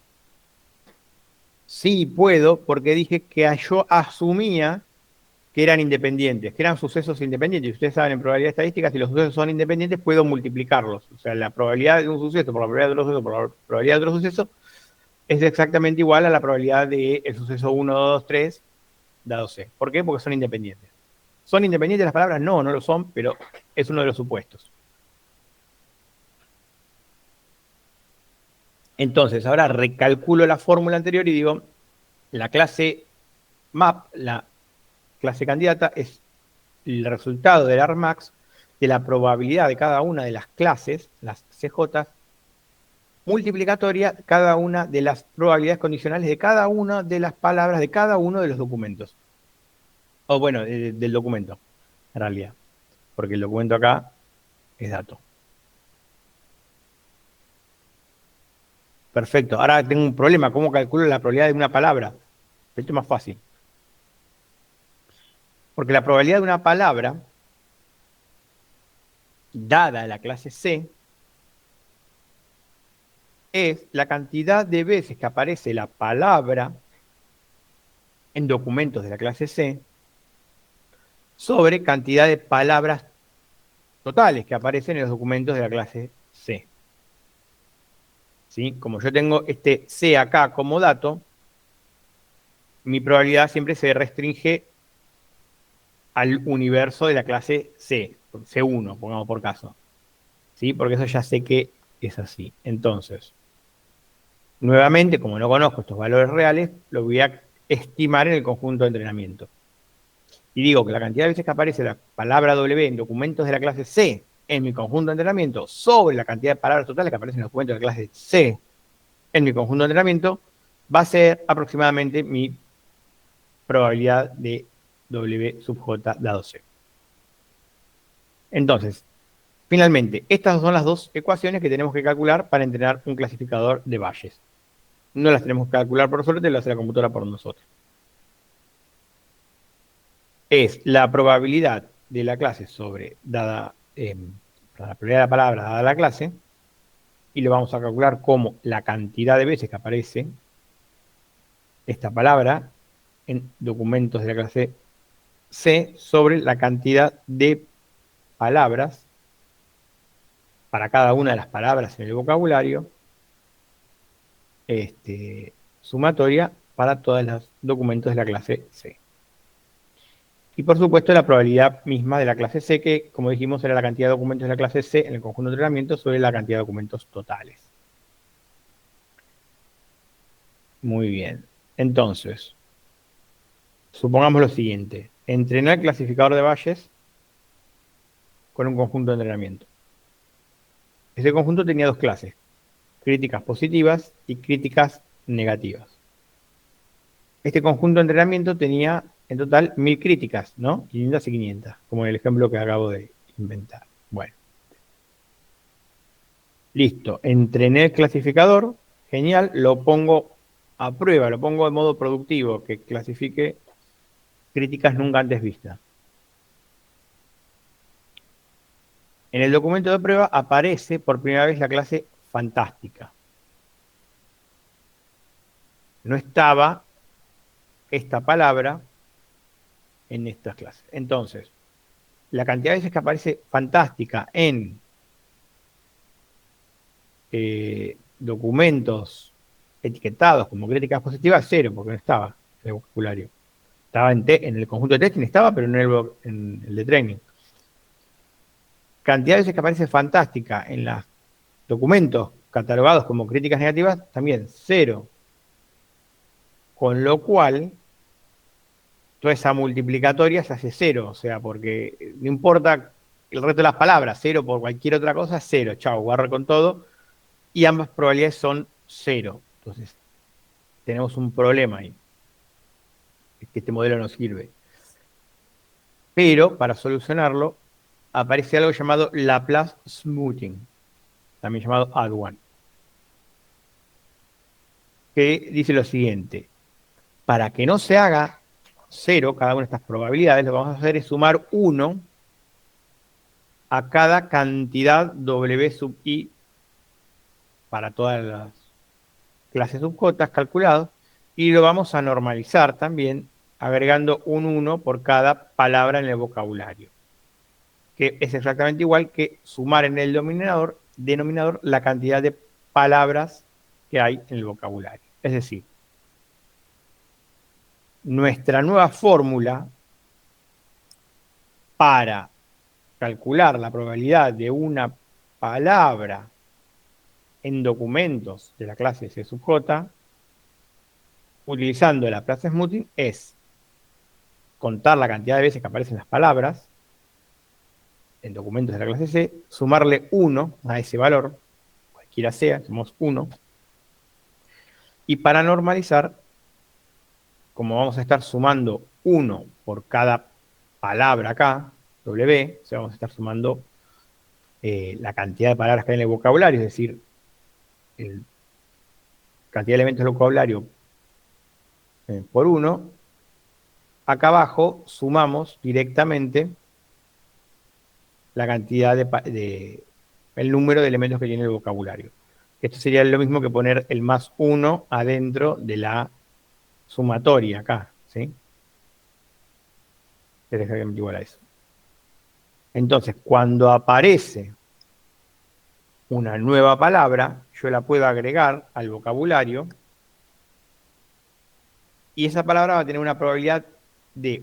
Sí, puedo, porque dije que yo asumía que eran independientes, que eran sucesos independientes. Y ustedes saben, en probabilidad estadística, si los sucesos son independientes, puedo multiplicarlos. O sea, la probabilidad de un suceso por la probabilidad de otro suceso por la probabilidad de otro suceso es exactamente igual a la probabilidad del suceso 1, 2, 3 dado C. ¿Por qué? Porque son independientes. ¿Son independientes las palabras? No, no lo son, pero es uno de los supuestos. Entonces, ahora recalculo la fórmula anterior y digo, la clase map, la clase candidata, es el resultado del argmax de la probabilidad de cada una de las clases, las CJ, multiplicatoria cada una de las probabilidades condicionales de cada una de las palabras de cada uno de los documentos. O bueno, del documento, en realidad. Porque el documento acá es dato. Perfecto. Ahora tengo un problema. ¿Cómo calculo la probabilidad de una palabra? Esto es más fácil. Porque la probabilidad de una palabra, dada la clase C, es la cantidad de veces que aparece la palabra en documentos de la clase C sobre cantidad de palabras totales que aparecen en los documentos de la clase C. ¿Sí? Como yo tengo este C acá como dato, mi probabilidad siempre se restringe al universo de la clase C, C1, pongamos por caso. ¿Sí? Porque eso ya sé que es así. Entonces, nuevamente, como no conozco estos valores reales, lo voy a estimar en el conjunto de entrenamiento. Y digo que la cantidad de veces que aparece la palabra W en documentos de la clase C en mi conjunto de entrenamiento sobre la cantidad de palabras totales que aparecen en los documentos de la clase C en mi conjunto de entrenamiento va a ser aproximadamente mi probabilidad de W sub J dado C. Entonces, finalmente, estas son las dos ecuaciones que tenemos que calcular para entrenar un clasificador de Bayes. No las tenemos que calcular por nosotros, lo hace la computadora por nosotros. Es la probabilidad de la clase sobre dada la probabilidad de la palabra dada la clase, y lo vamos a calcular como la cantidad de veces que aparece esta palabra en documentos de la clase C sobre la cantidad de palabras para cada una de las palabras en el vocabulario, sumatoria para todos los documentos de la clase C. Y por supuesto la probabilidad misma de la clase C, que como dijimos era la cantidad de documentos de la clase C en el conjunto de entrenamiento sobre la cantidad de documentos totales. Muy bien. Entonces, supongamos lo siguiente. Entrené el clasificador de Bayes con un conjunto de entrenamiento. Ese conjunto tenía dos clases, críticas positivas y críticas negativas. Este conjunto de entrenamiento tenía en total 1000 críticas, ¿no? 500 y 500, como en el ejemplo que acabo de inventar. Bueno. Listo. Entrené el clasificador. Genial. Lo pongo a prueba, lo pongo de modo productivo, que clasifique críticas nunca antes vistas. En el documento de prueba aparece por primera vez la clase fantástica. No estaba esta palabra en estas clases. Entonces, la cantidad de veces que aparece fantástica en documentos etiquetados como críticas positivas, cero, porque no estaba en el vocabulario. Estaba en el conjunto de testing, estaba, pero no en el de training. Cantidad de veces que aparece fantástica en los documentos catalogados como críticas negativas, también cero. Con lo cual, toda esa multiplicatoria se hace cero, o sea, porque no importa el resto de las palabras, cero por cualquier otra cosa, cero, chao, barro con todo, y ambas probabilidades son cero. Entonces, tenemos un problema ahí, es que este modelo no sirve. Pero, para solucionarlo, aparece algo llamado Laplace smoothing, también llamado add1, que dice lo siguiente: para que no se haga 0 cada una de estas probabilidades, lo que vamos a hacer es sumar 1 a cada cantidad W sub I para todas las clases subcotas calculados, y lo vamos a normalizar también agregando un 1 por cada palabra en el vocabulario, que es exactamente igual que sumar en el denominador la cantidad de palabras que hay en el vocabulario. Es decir, nuestra nueva fórmula para calcular la probabilidad de una palabra en documentos de la clase C sub J, utilizando el Laplace smoothing, es contar la cantidad de veces que aparecen las palabras en documentos de la clase C, sumarle 1 a ese valor, cualquiera sea, sumamos 1, y para normalizar, como vamos a estar sumando 1 por cada palabra acá, W, o sea, vamos a estar sumando la cantidad de palabras que hay en el vocabulario, es decir, la cantidad de elementos del vocabulario por 1, acá abajo sumamos directamente la cantidad el número de elementos que tiene el vocabulario. Esto sería lo mismo que poner el más 1 adentro de la sumatoria acá, ¿sí? Es exactamente igual a eso. Entonces, cuando aparece una nueva palabra, yo la puedo agregar al vocabulario y esa palabra va a tener una probabilidad de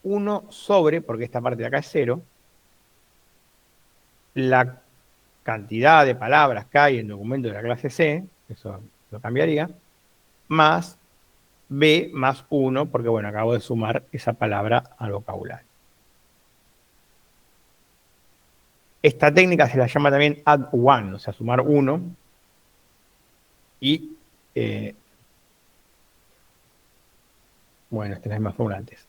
1 sobre, porque esta parte de acá es 0, la cantidad de palabras que hay en documentos de la clase C, eso lo cambiaría, más B más 1, porque bueno, acabo de sumar esa palabra al vocabulario. Esta técnica se la llama también add one, o sea, sumar 1, y bueno, esta es la misma fórmula antes.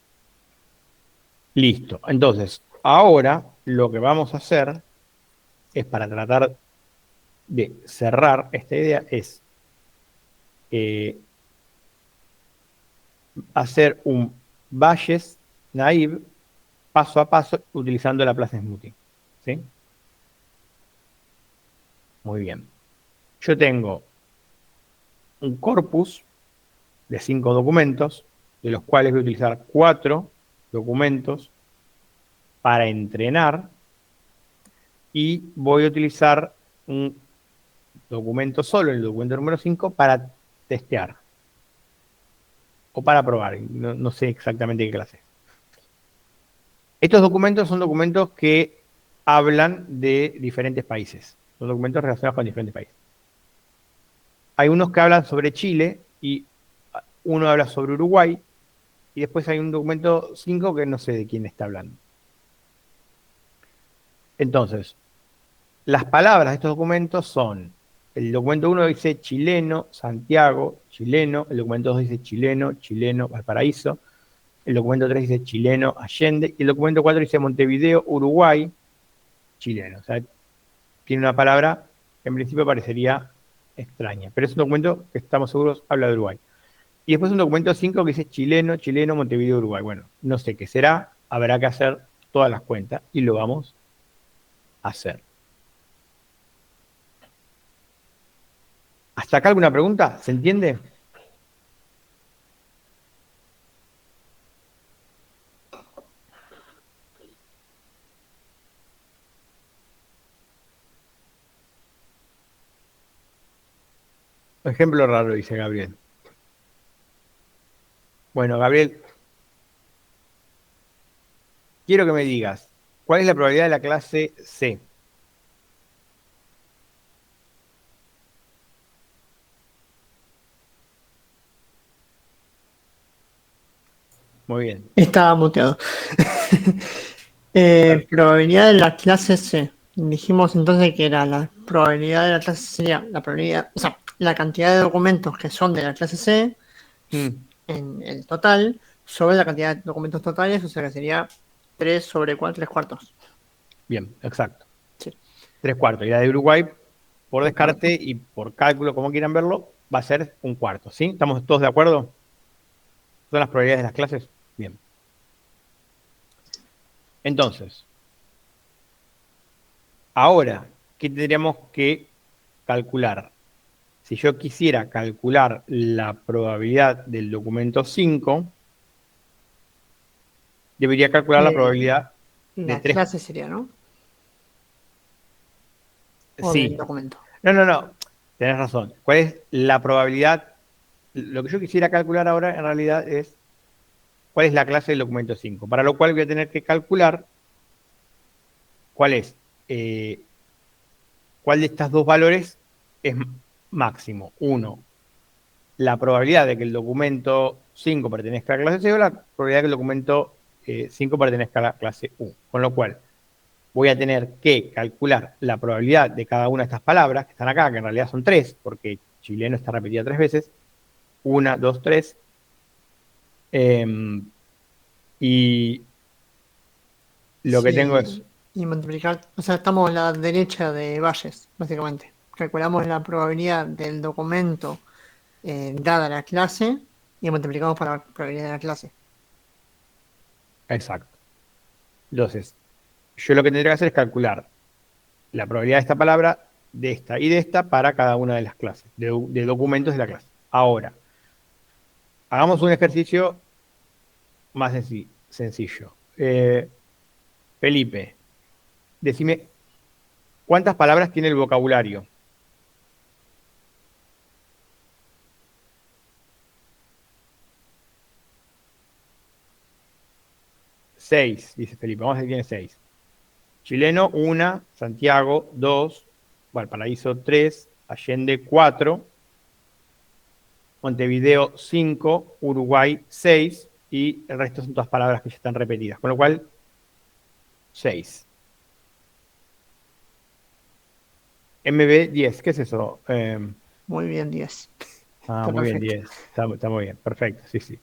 Listo. Entonces, ahora lo que vamos a hacer es, para tratar de cerrar esta idea, es hacer un Bayes naive paso a paso utilizando la Laplace smoothing, ¿sí? Muy bien. Yo tengo un corpus de 5 documentos, de los cuales voy a utilizar 4 documentos para entrenar, y voy a utilizar un documento solo, el documento número 5, para testear o para probar, no sé exactamente qué clase. Estos documentos son documentos que hablan de diferentes países, son documentos relacionados con diferentes países. Hay unos que hablan sobre Chile y uno habla sobre Uruguay, y después hay un documento 5 que no sé de quién está hablando. Entonces, las palabras de estos documentos son: el documento 1 dice chileno, Santiago, chileno; el documento 2 dice chileno, chileno, Valparaíso; el documento 3 dice chileno, Allende; y el documento 4 dice Montevideo, Uruguay, chileno. O sea, tiene una palabra que en principio parecería extraña, pero es un documento que estamos seguros habla de Uruguay. Y después un documento 5 que dice chileno, chileno, Montevideo, Uruguay. Bueno, no sé qué será, habrá que hacer todas las cuentas y lo vamos a hacer. ¿Hasta acá alguna pregunta? ¿Se entiende? Ejemplo raro, dice Gabriel. Bueno, Gabriel, quiero que me digas, ¿cuál es la probabilidad de la clase C? Muy bien. Estaba muteado. Probabilidad de la clase C. Dijimos entonces que era la probabilidad de la clase C, sería la probabilidad, o sea, la cantidad de documentos que son de la clase C en el total sobre la cantidad de documentos totales, o sea que sería 3 sobre 4, 3 cuartos. Bien, exacto. Sí. 3/4. Y la de Uruguay, por Un descarte y por cálculo, como quieran verlo, va a ser 1/4. ¿Sí? ¿Estamos todos de acuerdo? ¿Son las probabilidades de las clases? Bien. Entonces, ahora, ¿qué tendríamos que calcular? Si yo quisiera calcular la probabilidad del documento 5, debería calcular la Eh, probabilidad de la 3. clase sería, ¿no? O del Sí. documento. No. Tenés razón. ¿Cuál es la probabilidad? Lo que yo quisiera calcular ahora en realidad es cuál es la clase del documento 5, para lo cual voy a tener que calcular cuál es, cuál de estos dos valores es máximo. Uno, la probabilidad de que el documento 5 pertenezca a la clase C o la probabilidad de que el documento 5 pertenezca a la clase U. Con lo cual, voy a tener que calcular la probabilidad de cada una de estas palabras que están acá, que en realidad son 3, porque chileno está repetida 3 veces. 1, 2, 3. Y lo que tengo es, Sí, y multiplicar, o sea, estamos a la derecha de Valles, básicamente. Calculamos la probabilidad del documento dada la clase y multiplicamos por la probabilidad de la clase. exacto. Entonces, yo lo que tendría que hacer es calcular la probabilidad de esta palabra, de esta y de esta para cada una de las clases, de documentos de la clase. Ahora, hagamos un ejercicio más sencillo. Felipe, decime, ¿cuántas palabras tiene el vocabulario? 6, dice Felipe. Vamos a ver si tiene 6. Chileno, 1. Santiago, 2. Valparaíso, 3. Allende, 4. Montevideo, 5. Uruguay, 6. Y el resto son todas palabras que ya están repetidas. Con lo cual, 6. MB, 10. ¿Qué es eso? Muy bien, 10. Está Muy bien, perfecto. 10. Está muy bien. Perfecto, sí.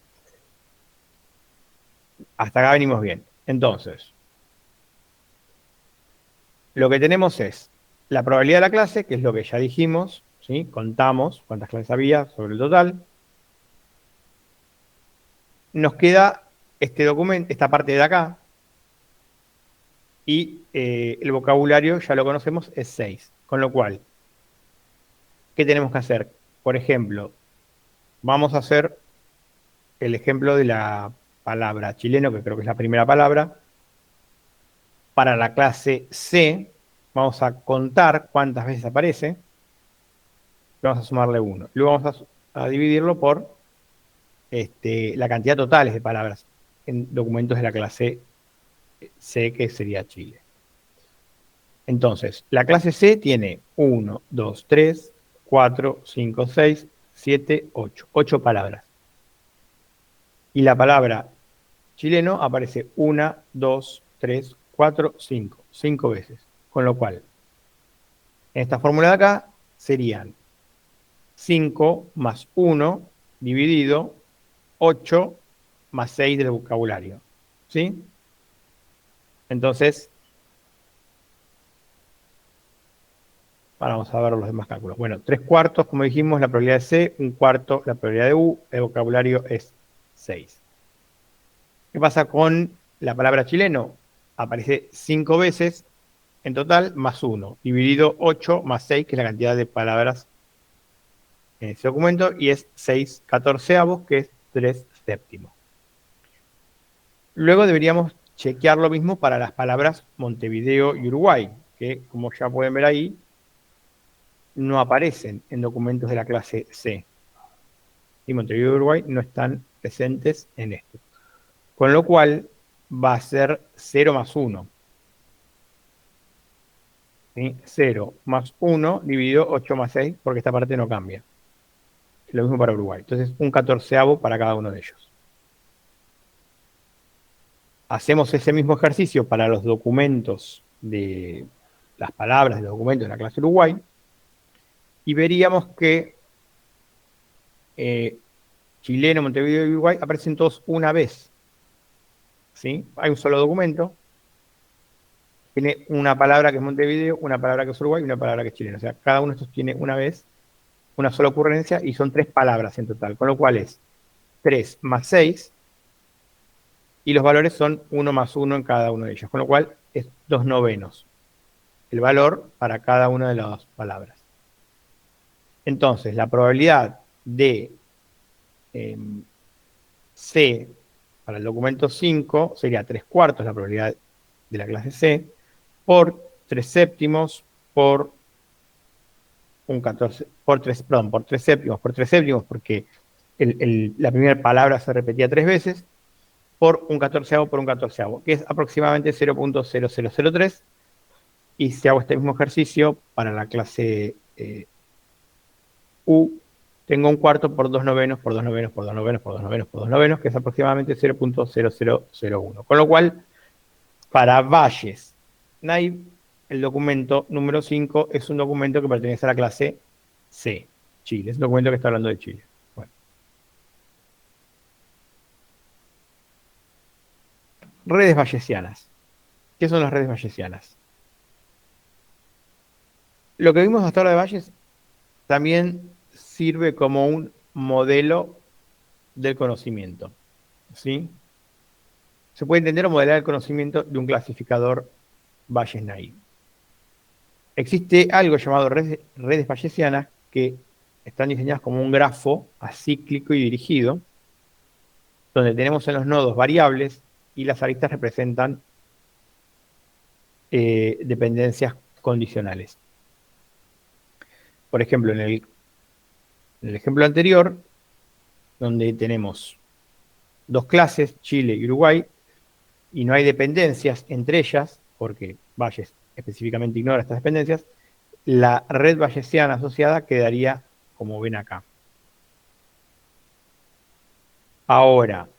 Hasta acá venimos bien. Entonces, lo que tenemos es la probabilidad de la clase, que es lo que ya dijimos, ¿sí? Contamos cuántas clases había sobre el total. Nos queda este documento, esta parte de acá, y el vocabulario, ya lo conocemos, es 6. Con lo cual, ¿qué tenemos que hacer? Por ejemplo, vamos a hacer el ejemplo de la palabra chileno, que creo que es la primera palabra. Para la clase C, vamos a contar cuántas veces aparece. Vamos a sumarle 1. Luego vamos a dividirlo por la cantidad total de palabras en documentos de la clase C, que sería Chile. Entonces, la clase C tiene 1, 2, 3, 4, 5, 6, 7, 8. 8 palabras. Y la palabra chileno aparece 1, 2, 3, 4, 5. 5 veces. Con lo cual, en esta fórmula de acá serían 5 más 1 dividido 8 más 6 del vocabulario. ¿Sí? Entonces, vamos a ver los demás cálculos. Bueno, 3/4, como dijimos, la probabilidad de C, 1/4 la probabilidad de U, el vocabulario es 6. ¿Qué pasa con la palabra chileno? Aparece 5 veces en total, más 1, dividido 8 más 6, que es la cantidad de palabras en ese documento, y es 6/14, que es 3/7. Luego deberíamos chequear lo mismo para las palabras Montevideo y Uruguay, que como ya pueden ver ahí, no aparecen en documentos de la clase C. Y Montevideo y Uruguay no están presentes en esto. Con lo cual va a ser 0 más 1. ¿Sí? 0 más 1 dividido 8 más 6, porque esta parte no cambia. Lo mismo para Uruguay. Entonces, 1/14 para cada uno de ellos. Hacemos ese mismo ejercicio para los documentos de las palabras de los documentos de la clase Uruguay y veríamos que chileno, Montevideo y Uruguay aparecen todos una vez. ¿Sí? Hay un solo documento. tiene una palabra que es Montevideo, una palabra que es Uruguay y una palabra que es chileno. O sea, cada uno de estos tiene una vez una sola ocurrencia y son 3 palabras en total, con lo cual es 3 más 6 y los valores son 1 más 1 en cada uno de ellos, con lo cual es 2 novenos el valor para cada una de las palabras. Entonces, la probabilidad de C para el documento 5 sería 3/4 la probabilidad de la clase C por 3 séptimos por un 14, por 3 séptimos, porque la primera palabra se repetía 3 veces, por un 14avo por un 14avo, que es aproximadamente 0.0003. Y si hago este mismo ejercicio para la clase U, tengo un cuarto por 2 novenos, por 2 novenos, por 2 novenos, por 2 novenos, por 2 novenos, que es aproximadamente 0.0001. Con lo cual, para Valles Naive, el documento número 5 es un documento que pertenece a la clase C, Chile. Es un documento que está hablando de Chile. Bueno. Redes bayesianas. ¿Qué son las redes bayesianas? Lo que vimos hasta ahora de Bayes también sirve como un modelo del conocimiento, ¿sí? Se puede entender o modelar el conocimiento de un clasificador Bayes Naive. Existe algo llamado redes bayesianas que están diseñadas como un grafo acíclico y dirigido, donde tenemos en los nodos variables y las aristas representan dependencias condicionales. Por ejemplo, en el ejemplo anterior, donde tenemos 2 clases, Chile y Uruguay, y no hay dependencias entre ellas, porque Bayes específicamente ignora estas dependencias, la red bayesiana asociada quedaría como ven acá. Ahora,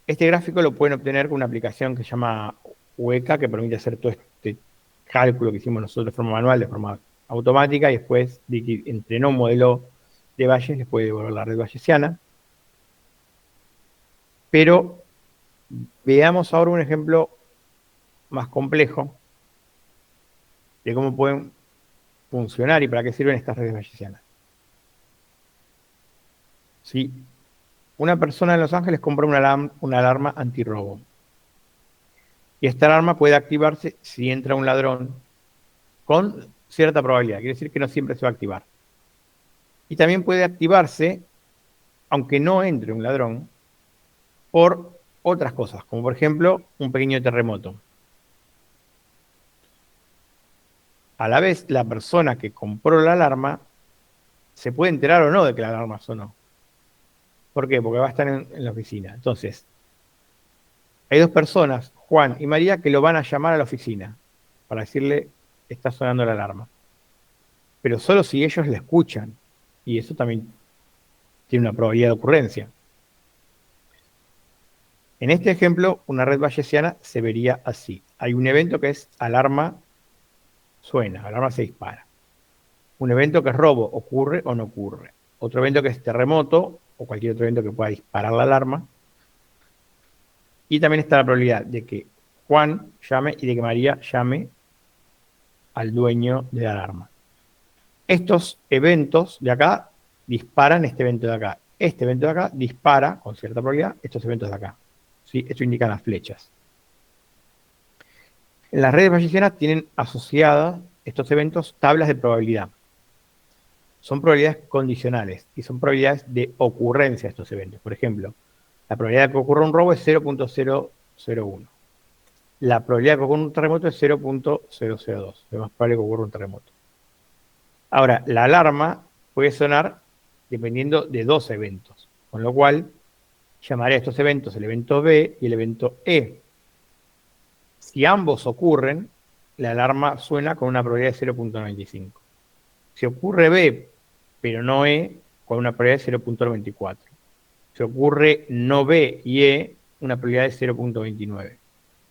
este gráfico lo pueden obtener con una aplicación que se llama UECA, que permite hacer todo este cálculo que hicimos nosotros de forma manual, de forma automática, y después de que entrenó un modelo de Bayes, les puede devolver la red bayesiana. Pero veamos ahora un ejemplo más complejo de cómo pueden funcionar y para qué sirven estas redes bayesianas. Si una persona en Los Ángeles compra una alarma antirrobo, y esta alarma puede activarse si entra un ladrón con cierta probabilidad, quiere decir que no siempre se va a activar. Y también puede activarse, aunque no entre un ladrón, por otras cosas, como por ejemplo un pequeño terremoto. A la vez, la persona que compró la alarma se puede enterar o no de que la alarma sonó. ¿Por qué? Porque va a estar en la oficina. Entonces, hay 2 personas, Juan y María, que lo van a llamar a la oficina para decirle, está sonando la alarma. Pero solo si ellos la escuchan. Y eso también tiene una probabilidad de ocurrencia. En este ejemplo, una red bayesiana se vería así. Hay un evento que es alarma suena, alarma se dispara. Un evento que es robo, ocurre o no ocurre. Otro evento que es terremoto o cualquier otro evento que pueda disparar la alarma. Y también está la probabilidad de que Juan llame y de que María llame al dueño de la alarma. Estos eventos de acá disparan este evento de acá. Este evento de acá dispara con cierta probabilidad estos eventos de acá. ¿Sí? Esto indican las flechas. En las redes bayesianas tienen asociadas estos eventos tablas de probabilidad. Son probabilidades condicionales y son probabilidades de ocurrencia de estos eventos. Por ejemplo, la probabilidad de que ocurra un robo es 0.001. La probabilidad de que ocurra un terremoto es 0.002. Es más probable que ocurra un terremoto. Ahora, la alarma puede sonar dependiendo de 2 eventos, con lo cual llamaré a estos eventos el evento B y el evento E. Si ambos ocurren, la alarma suena con una probabilidad de 0.95. Si ocurre B, pero no E, con una probabilidad de 0.94. Si ocurre no B y E, una probabilidad de 0.29.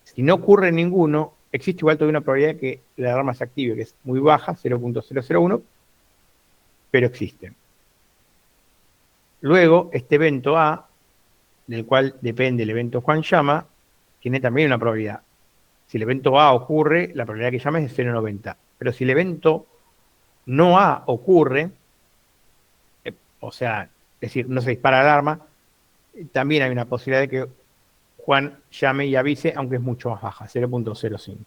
Si no ocurre ninguno, existe igual todavía una probabilidad de que la alarma se active, que es muy baja, 0.001, pero existe. Luego, este evento A, del cual depende el evento Juan llama, tiene también una probabilidad. Si el evento A ocurre, la probabilidad de que llame es de 0,90. Pero si el evento no A ocurre, o sea, es decir, no se dispara la alarma, también hay una posibilidad de que Juan llame y avise, aunque es mucho más baja, 0,05.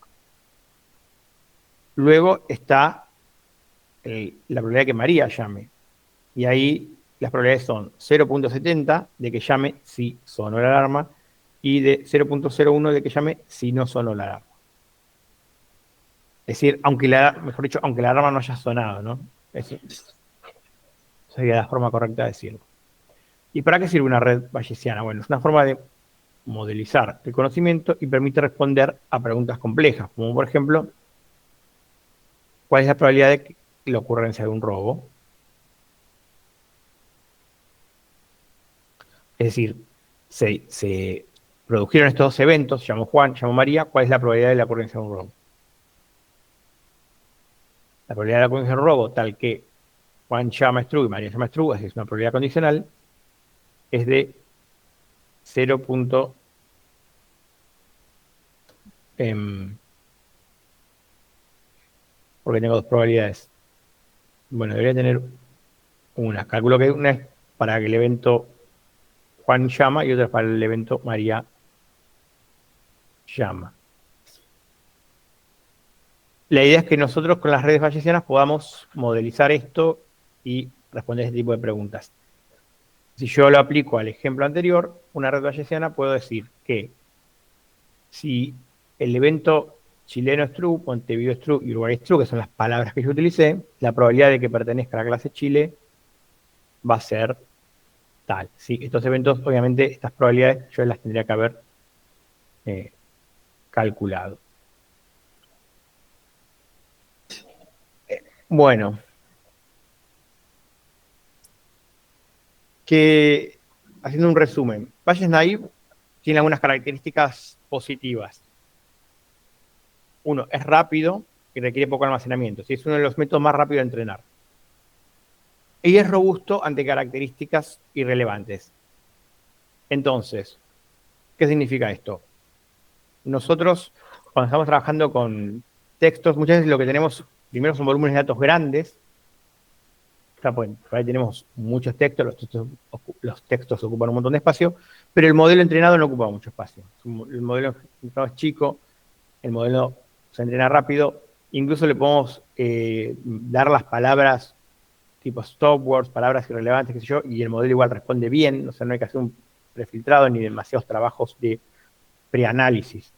Luego está la probabilidad de que María llame. Y ahí las probabilidades son 0,70 de que llame si sonó la alarma y de 0,01 de que llame si no sonó la alarma. Es decir, mejor dicho, aunque la alarma no haya sonado, ¿no? Eso sería la forma correcta de decirlo. ¿Y para qué sirve una red bayesiana? Bueno, es una forma de modelizar el conocimiento y permite responder a preguntas complejas, como por ejemplo, ¿cuál es la probabilidad de la ocurrencia de un robo? Es decir, se produjeron estos dos eventos, llamó Juan, llamó María, ¿cuál es la probabilidad de la ocurrencia de un robo? La probabilidad de la ocurrencia de un robo, tal que Juan llama a Stru y María llama a Stru, es una probabilidad condicional, es de 0. Porque tengo dos probabilidades. Bueno, debería tener una. Calculo que una es para el evento Juan llama y otra es para el evento María llama. La idea es que nosotros con las redes bayesianas podamos modelizar esto y responder este tipo de preguntas. Si yo lo aplico al ejemplo anterior, una red bayesiana, puedo decir que si el evento chileno es true, Montevideo es true y Uruguay es true, que son las palabras que yo utilicé, la probabilidad de que pertenezca a la clase Chile va a ser tal. ¿Sí? Estos eventos, obviamente, estas probabilidades yo las tendría que haber calculado. Bueno, haciendo un resumen, Bayes Naive tiene algunas características positivas. Uno, es rápido y requiere poco almacenamiento. ¿Sí? Es uno de los métodos más rápidos de entrenar. Y es robusto ante características irrelevantes. Entonces, ¿qué significa esto? Nosotros, cuando estamos trabajando con textos, muchas veces lo que tenemos primero son volúmenes de datos grandes. O sea, pues, por ahí tenemos muchos textos, los textos ocupan un montón de espacio, pero el modelo entrenado no ocupa mucho espacio. El modelo entrenado es chico, el modelo se entrena rápido, incluso le podemos dar las palabras tipo stopwords, palabras irrelevantes, qué sé yo, y el modelo igual responde bien, o sea, no hay que hacer un prefiltrado ni demasiados trabajos de preanálisis.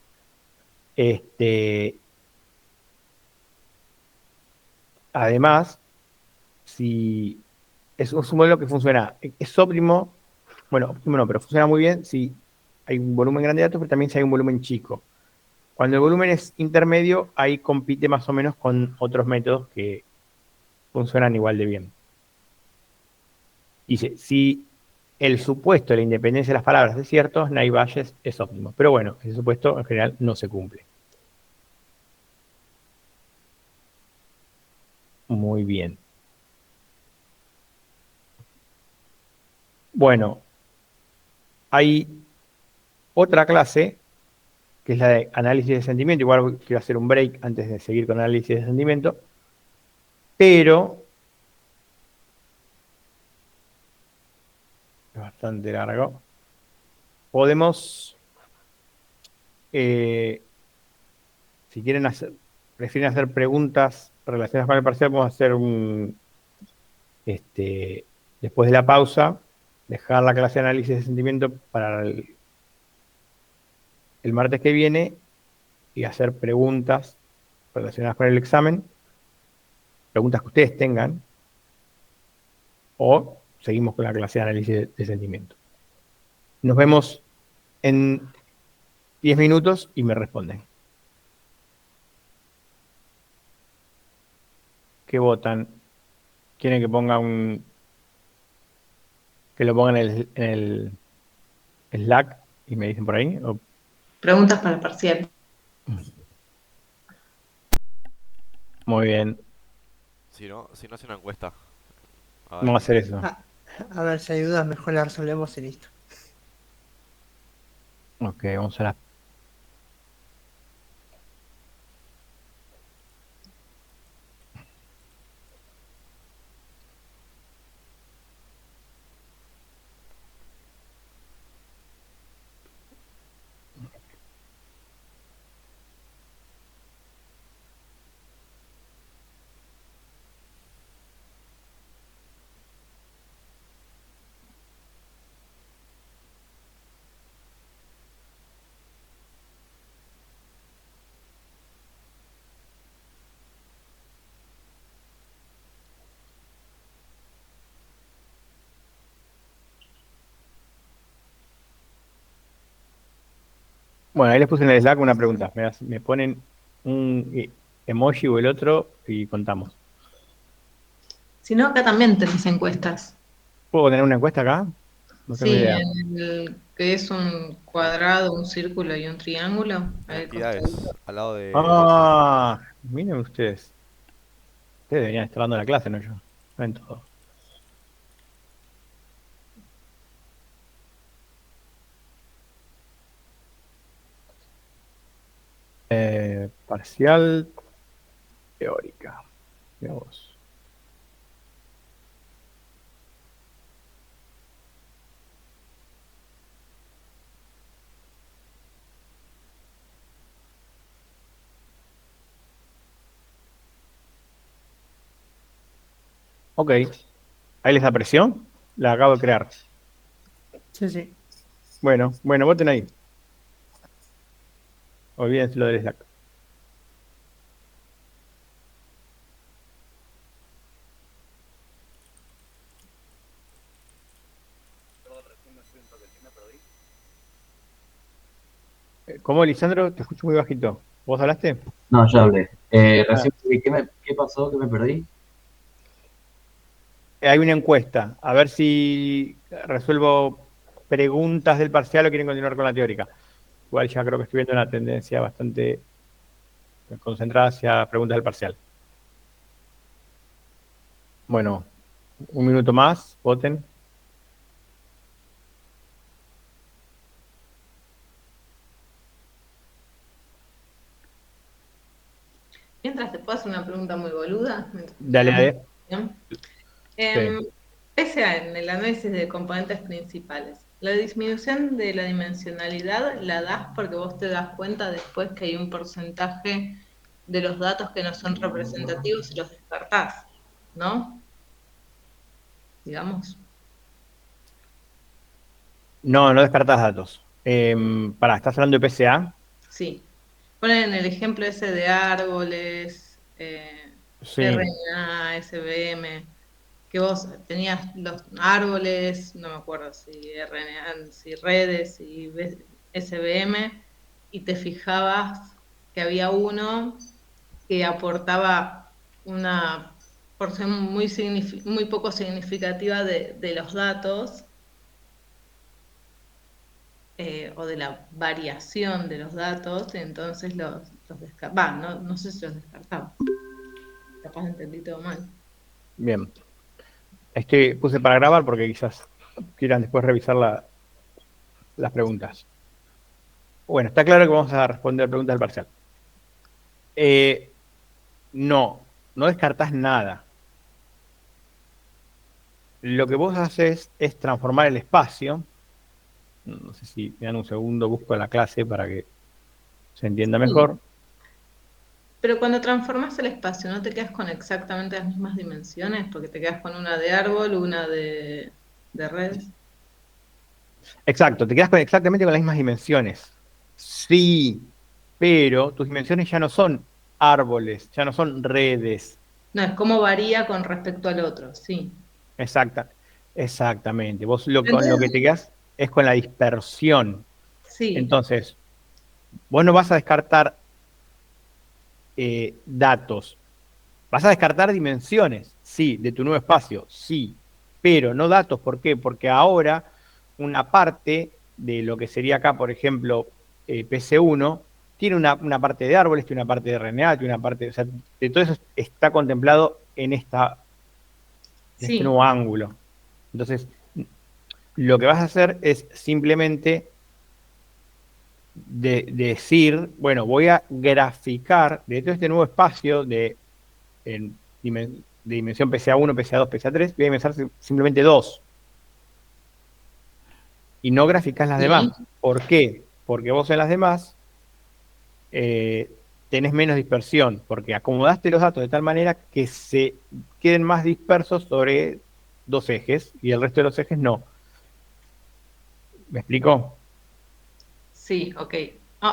Además, si es un modelo que funciona, es óptimo, bueno, óptimo no, pero funciona muy bien si hay un volumen grande de datos, pero también si hay un volumen chico. Cuando el volumen es intermedio, ahí compite más o menos con otros métodos que funcionan igual de bien. Dice, si el supuesto de la independencia de las palabras es cierto, Naive Bayes es óptimo. Pero bueno, ese supuesto en general no se cumple. Muy bien. Bueno, hay otra clase, que es la de análisis de sentimiento. Igual quiero hacer un break antes de seguir con análisis de sentimiento. Pero es bastante largo. Podemos, si quieren prefieren hacer preguntas relacionadas con el parcial, podemos hacer después de la pausa, dejar la clase de análisis de sentimiento para el martes que viene y hacer preguntas relacionadas con el examen, preguntas que ustedes tengan, o seguimos con la clase de análisis de sentimiento. Nos vemos en 10 minutos y me responden. ¿Qué votan? ¿Quieren que ponga que lo pongan en el Slack y me dicen por ahí? ¿O? Preguntas para el parcial. Muy bien. Si no hace una encuesta. A ver. Vamos a hacer eso. A ver si hay dudas, mejor las resolvemos y listo. Ok, vamos a la Bueno, ahí les puse en el Slack una pregunta. Me ponen un emoji o el otro y contamos. Si no, acá también tenés encuestas. ¿Puedo tener una encuesta acá? No tengo Sí, idea. en el que es un cuadrado, un círculo y un triángulo. Ahí al costadito. Actividades, al lado de voces. Ah, miren ustedes. Ustedes deberían estar dando la clase, no yo. No en todo. Parcial teórica. Mirá vos. Ok. Ahí les da presión. La acabo de crear. Sí, sí. Bueno, voten ahí. Olvídense lo del Slack. ¿Cómo, Lisandro? Te escucho muy bajito. ¿Vos hablaste? No, ya hablé. Ah, Recién, ¿qué pasó? ¿Qué me perdí? hay una encuesta. A ver si resuelvo preguntas del parcial o quieren continuar con la teórica. Igual ya creo que estoy viendo una tendencia bastante concentrada hacia preguntas del parcial. Bueno, un minuto más, voten. Mientras te puedo hacer una pregunta muy boluda. Dale, dale. Bien. Sí. PSA en el análisis de componentes principales, la disminución de la dimensionalidad la das porque vos te das cuenta después que hay un porcentaje de los datos que no son representativos y los descartás, ¿no? Digamos. No, no descartas datos. ¿Estás hablando de PCA? Sí. Ponen el ejemplo ese de árboles, Sí. RNA, SBM, que vos tenías los árboles, no me acuerdo si RNA, si redes, si SBM, y te fijabas que había uno que aportaba una porción muy poco significativa de los datos, o de la variación de los datos, entonces los descartaba. No sé si los descartaba. Capaz entendí todo mal. Bien. Puse para grabar porque quizás quieran después revisar las preguntas. Bueno, está claro que vamos a responder preguntas del parcial. No descartás nada. Lo que vos haces es transformar el espacio. No sé si me dan un segundo, busco la clase para que se entienda mejor. Pero cuando transformas el espacio, ¿no te quedas con exactamente las mismas dimensiones? Porque te quedas con una de árbol, una de red. Exacto, te quedas exactamente con las mismas dimensiones. Sí, pero tus dimensiones ya no son árboles, ya no son redes. No, es cómo varía con respecto al otro, sí. Exactamente. Vos con lo Entonces, que te quedas es con la dispersión. sí, Entonces, vos no vas a descartar datos. Vas a descartar dimensiones, sí, de tu nuevo espacio, sí, pero no datos. ¿Por qué? Porque ahora una parte de lo que sería acá, por ejemplo, PC1, tiene una parte de árboles, tiene una parte de RNA, tiene una parte, o sea, de todo eso está contemplado en este sí. nuevo ángulo. Entonces, lo que vas a hacer es simplemente decir, bueno, voy a graficar de todo este nuevo espacio de dimensión PCA1, PCA2, PCA3, voy a dimensionar simplemente 2. Y no graficás las Sí. demás. ¿Por qué? Porque vos en las demás tenés menos dispersión, porque acomodaste los datos de tal manera que se queden más dispersos sobre 2 ejes y el resto de los ejes no. ¿Me explico? Sí, ok.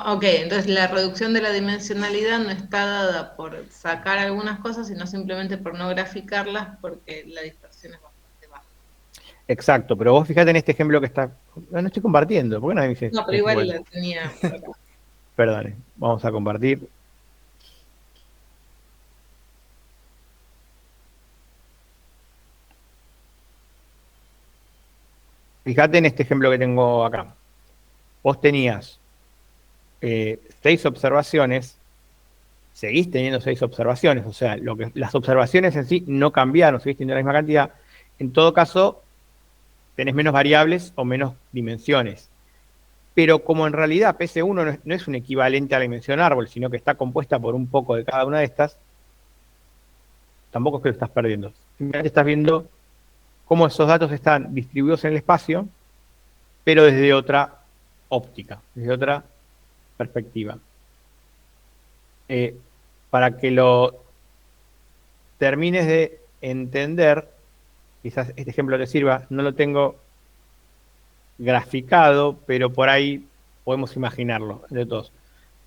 Ok, entonces la reducción de la dimensionalidad no está dada por sacar algunas cosas, sino simplemente por no graficarlas porque la dispersión es bastante baja. Exacto, pero vos fíjate en este ejemplo que está... No estoy compartiendo, ¿por qué nadie me dice? No, pero igual Bueno. la tenía por acá. Perdón, vamos a compartir. Fíjate en este ejemplo que tengo acá. Vos tenías 6 observaciones, seguís teniendo 6 observaciones, o sea, las observaciones en sí no cambiaron, seguís teniendo la misma cantidad. En todo caso, tenés menos variables o menos dimensiones. Pero como en realidad PC1 no es un equivalente a la dimensión árbol, sino que está compuesta por un poco de cada una de estas, tampoco es que lo estás perdiendo. Simplemente estás viendo cómo esos datos están distribuidos en el espacio, pero desde otra óptica, desde otra perspectiva. Para que lo termines de entender, quizás este ejemplo te sirva, no lo tengo graficado, pero por ahí podemos imaginarlo de todos.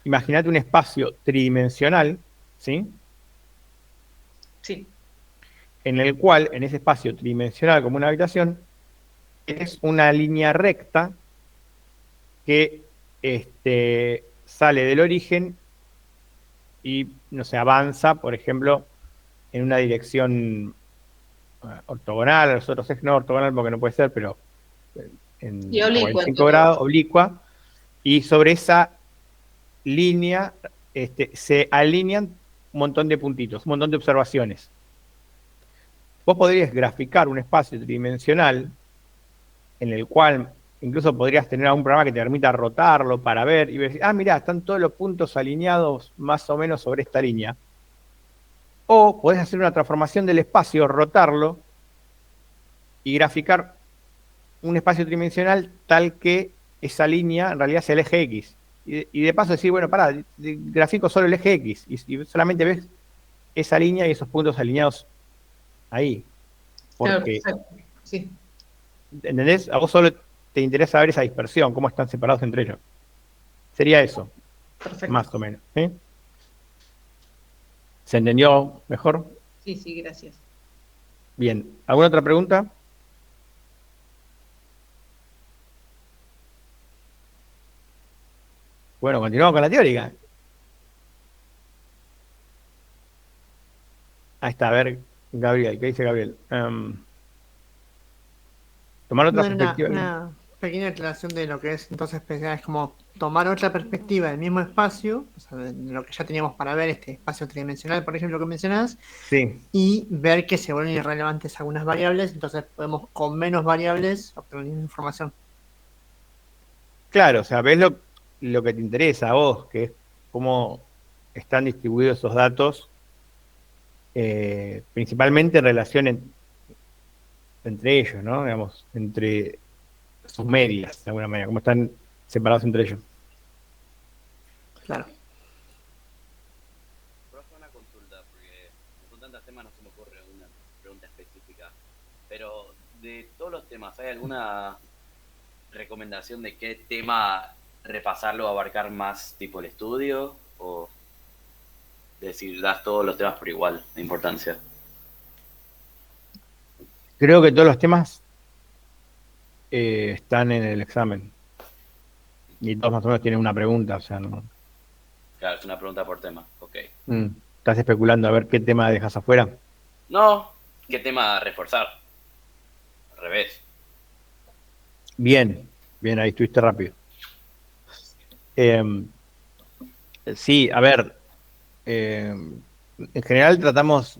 Imagínate un espacio tridimensional, ¿sí? Sí. En el cual, en ese espacio tridimensional como una habitación, es una línea recta que sale del origen y, no sé, avanza, por ejemplo, en una dirección ortogonal, a los otros ejes no ortogonal porque no puede ser, pero en Y oblicua, 45 grados, oblicua, y sobre esa línea se alinean un montón de puntitos, un montón de observaciones. Vos podrías graficar un espacio tridimensional en el cual incluso podrías tener algún programa que te permita rotarlo para ver y ver, mirá, están todos los puntos alineados más o menos sobre esta línea. O podés hacer una transformación del espacio, rotarlo y graficar un espacio tridimensional tal que esa línea en realidad sea el eje X. Y de paso decir, bueno, pará, grafico solo el eje X y solamente ves esa línea y esos puntos alineados ahí. Porque, claro, sí. ¿entendés? A vos solo te interesa ver esa dispersión, cómo están separados entre ellos. Sería eso, Perfecto. más o menos. ¿Sí? ¿Se entendió mejor? Sí, sí, gracias. Bien. ¿Alguna otra pregunta? Bueno, continuamos con la teórica. Ahí está, a ver, Gabriel, ¿qué dice Gabriel? Tomar otra Bueno, perspectiva. una pequeña aclaración de lo que es entonces es como tomar otra perspectiva del mismo espacio, o sea, de lo que ya teníamos para ver, este espacio tridimensional, por ejemplo, que mencionás, Sí, y ver que se vuelven irrelevantes algunas variables, entonces podemos con menos variables obtener información. claro, o sea, ves lo que te interesa a vos, que es cómo están distribuidos esos datos, principalmente en relación entre ellos, ¿no? Digamos, entre sus medias, de alguna manera, cómo están separados entre ellos. Claro. Profe, una consulta, porque con tantos temas no se me ocurre una pregunta específica. Pero de todos los temas, ¿hay alguna recomendación de qué tema repasarlo o abarcar más tipo el estudio? ¿O decir, das todos los temas por igual de importancia? Creo que todos los temas están en el examen. Y todos más o menos tienen una pregunta, o sea, no. Claro, es una pregunta por tema, ok. Estás especulando a ver qué tema dejas afuera. No, ¿qué tema reforzar? Al revés. Bien, ahí estuviste rápido. Sí, a ver, en general tratamos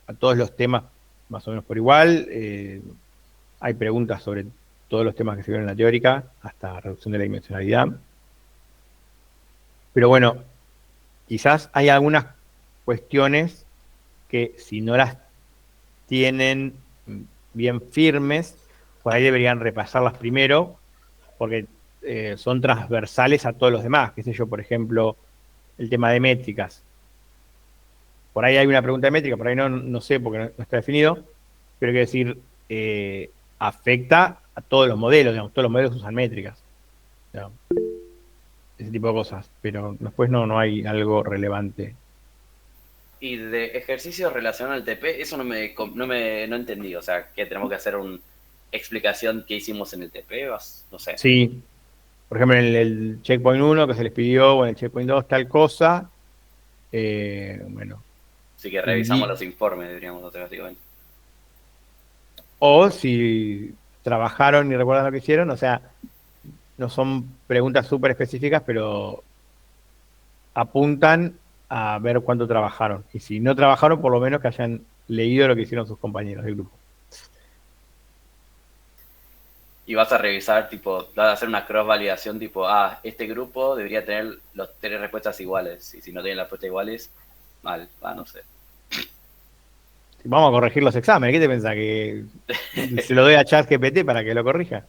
a todos los temas más o menos por igual. Hay preguntas sobre todos los temas que se vieron en la teórica, hasta reducción de la dimensionalidad. Pero bueno, quizás hay algunas cuestiones que si no las tienen bien firmes, por ahí deberían repasarlas primero, porque son transversales a todos los demás. Qué sé yo, por ejemplo, el tema de métricas. Por ahí hay una pregunta de métrica, por ahí no sé porque no está definido, pero quiero decir, afecta a todos los modelos, digamos, todos los modelos usan métricas. Digamos, ese tipo de cosas, pero después no hay algo relevante. Y de ejercicios relacionados al TP, eso no entendí. O sea, que tenemos que hacer una explicación que hicimos en el TP, no sé. Sí, por ejemplo, en el checkpoint 1 que se les pidió, o en el checkpoint 2 tal cosa, bueno, Así que revisamos los informes, diríamos automáticamente. o si trabajaron y recuerdan lo que hicieron, o sea, no son preguntas súper específicas, pero apuntan a ver cuánto trabajaron. Y si no trabajaron, por lo menos que hayan leído lo que hicieron sus compañeros del grupo. Y vas a revisar, tipo, vas a hacer una cross-validación, tipo, este grupo debería tener las 3 respuestas iguales. Y si no tienen las respuestas iguales, mal, no sé. Vamos a corregir los exámenes. ¿Qué te pensás? ¿Que se lo doy a ChatGPT para que lo corrija?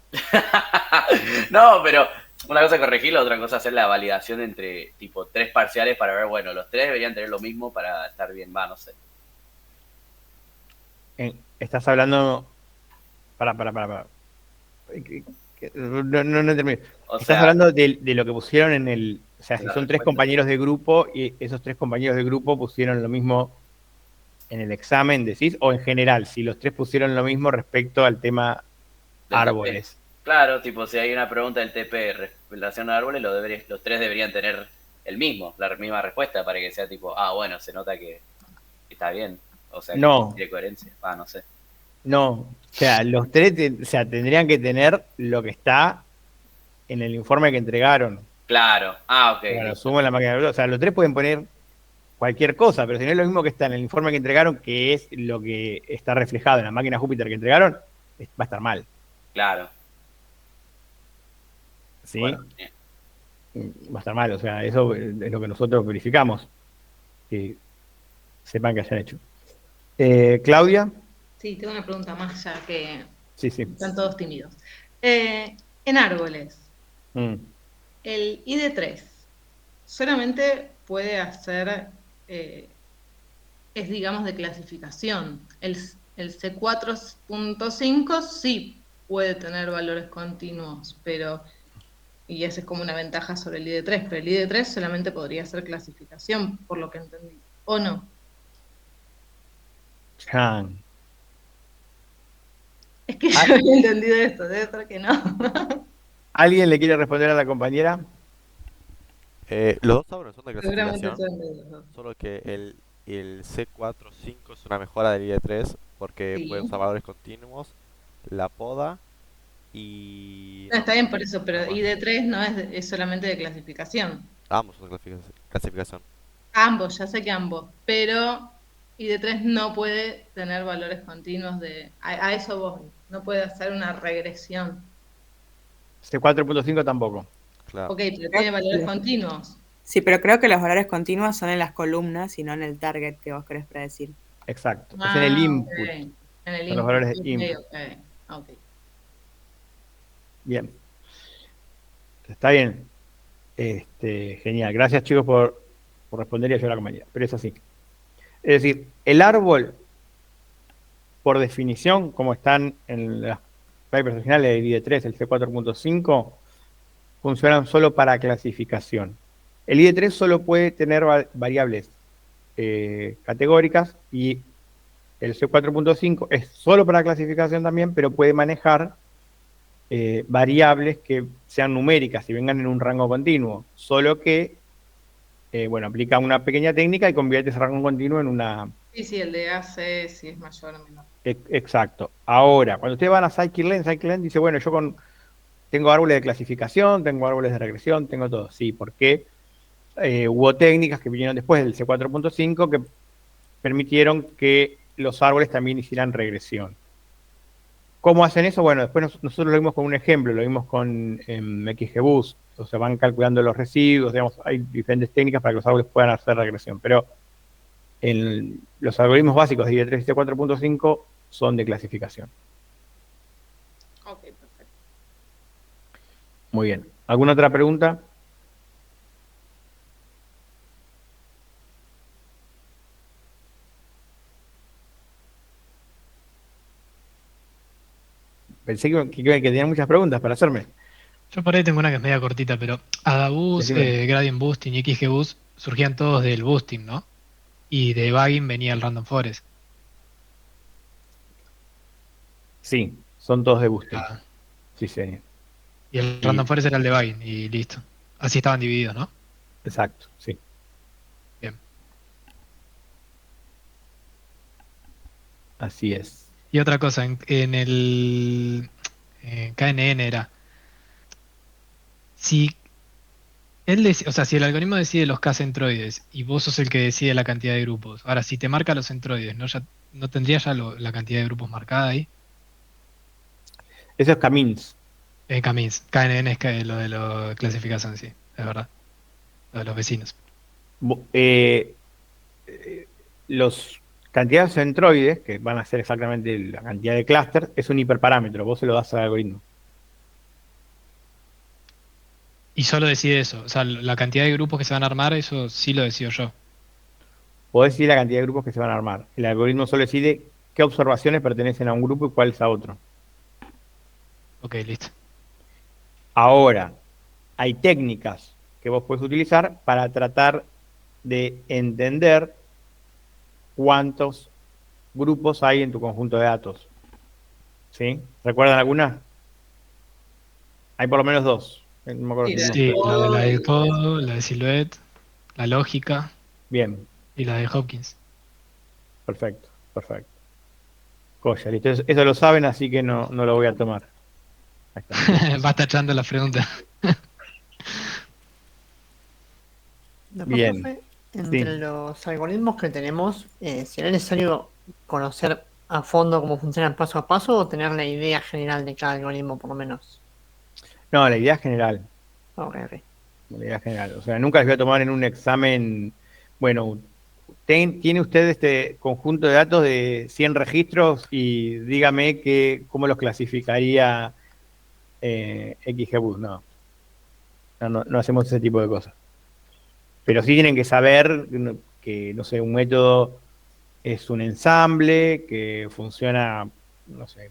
No, pero una cosa es corregirlo, otra cosa es hacer la validación entre, tipo, 3 parciales para ver, bueno, los 3 deberían tener lo mismo para estar bien, no sé. Estás hablando... Para. No termino. Estás hablando de lo que pusieron en el... O sea, si son 3 compañeros de grupo y esos 3 compañeros de grupo pusieron lo mismo en el examen, decís, o en general, si los 3 pusieron lo mismo respecto al tema del árboles. TP. Claro, tipo, si hay una pregunta del TP en relación a árboles, los 3 deberían tener la misma respuesta para que sea tipo, bueno, se nota que está bien. O sea, que tiene coherencia. No sé. No, o sea, los 3 tendrían que tener lo que está en el informe que entregaron. Claro, ok. Bueno, sumo en la máquina de calculadora. O sea, los 3 pueden poner cualquier cosa, pero si no es lo mismo que está en el informe que entregaron, que es lo que está reflejado en la máquina Júpiter que entregaron, va a estar mal. Claro. ¿Sí? Bueno, va a estar mal, o sea, eso es lo que nosotros verificamos. Que sepan que hayan hecho. Claudia. Sí, tengo una pregunta más ya que sí. Están todos tímidos. En árboles, el ID3 solamente puede hacer, es digamos de clasificación. El C4.5 sí puede tener valores continuos, y esa es como una ventaja sobre el ID3, pero el ID3 solamente podría ser clasificación, por lo que entendí, ¿o no? Es que yo había entendido esto, debe ser que no. ¿Alguien le quiere responder a la compañera? Los dos árboles son de Seguramente clasificación, son de los dos. solo que el C4.5 es una mejora del ID3 porque Sí. puede usar valores continuos, la poda y... No, está bien por eso, pero ID3 no es solamente de clasificación. Ambos son de clasificación. Ambos, ya sé que ambos, pero ID3 no puede tener valores continuos a eso vos, no puede hacer una regresión. C4.5 tampoco. Claro. Ok, pero tiene valores continuos. Sí, pero creo que los valores continuos son en las columnas y no en el target que vos querés predecir. Exacto, es en el input. Okay. En el son input. Los valores de input. Okay. Bien. Está bien. Genial. Gracias, chicos, por responder y ayudar a la compañía. Pero es así. Es decir, el árbol, por definición, como están en las papers originales, el ID3, el C4.5, funcionan solo para clasificación. El ID3 solo puede tener variables categóricas y el C4.5 es solo para clasificación también, pero puede manejar variables que sean numéricas y vengan en un rango continuo, solo que, aplica una pequeña técnica y convierte ese rango continuo en una... Sí, el de AC si es mayor o menor. Exacto. Ahora, cuando ustedes van a Scikit-learn dice, bueno, yo tengo árboles de clasificación, tengo árboles de regresión, tengo todo. Sí, porque hubo técnicas que vinieron después del C4.5 que permitieron que los árboles también hicieran regresión. ¿Cómo hacen eso? Bueno, después nosotros lo vimos con un ejemplo, lo vimos con XGBoost, o sea, van calculando los residuos, digamos, hay diferentes técnicas para que los árboles puedan hacer regresión, pero los algoritmos básicos de ID3 y C4.5 son de clasificación. Ok, perfecto. Muy bien. ¿Alguna otra pregunta? Pensé que tenía muchas preguntas para hacerme. Yo por ahí tengo una que es media cortita, pero AdaBoost, Gradient Boosting y XGBoost surgían todos del boosting, ¿no? Y de debugging venía el Random Forest. Sí, son todos de boosting. Sí, señor. Y el Y- random forest era el debugging y listo. Así estaban divididos, ¿no? Exacto, sí. Bien. Así es. Y otra cosa, en el KNN era, si o sea, si el algoritmo decide los K-centroides y vos sos el que decide la cantidad de grupos, ahora si te marca los centroides, ¿no tendría ya la cantidad de grupos marcada ahí? Eso es Camins. Camins, KNN es lo de la clasificación, sí, es verdad. Lo de los vecinos. Bo- eh, eh, los cantidades de centroides, que van a ser exactamente la cantidad de clúster, es un hiperparámetro. Vos se lo das al algoritmo. Y solo decide eso, o sea, la cantidad de grupos que se van a armar, eso sí lo decido yo. Podés decidir la cantidad de grupos que se van a armar. El algoritmo solo decide qué observaciones pertenecen a un grupo y cuáles a otro. Ok, listo. Ahora, hay técnicas que vos puedes utilizar para tratar de entender cuántos grupos hay en tu conjunto de datos. ¿Sí? ¿Recuerdan alguna? Hay por lo menos dos. No me acuerdo Sí, si la dijimos Sí, tres. lo de la todo de y Codo, la de Silhouette, la lógica Bien, y la de Hopkins. perfecto, perfecto. Joya, listo. Eso lo saben, así que no lo voy a tomar. Ahí está. Vas tachando las preguntas. Después, Bien, profe, entre sí. los algoritmos que tenemos, ¿será necesario conocer a fondo cómo funcionan paso a paso o tener la idea general de cada algoritmo, por lo menos? No, la idea general. Ok, ok. La idea general. O sea, nunca les voy a tomar en un examen. Bueno, tiene usted este conjunto de datos de 100 registros y dígame cómo los clasificaría XGBoost. No hacemos ese tipo de cosas. Pero sí tienen que saber que, no sé, un método es un ensamble que funciona, no sé,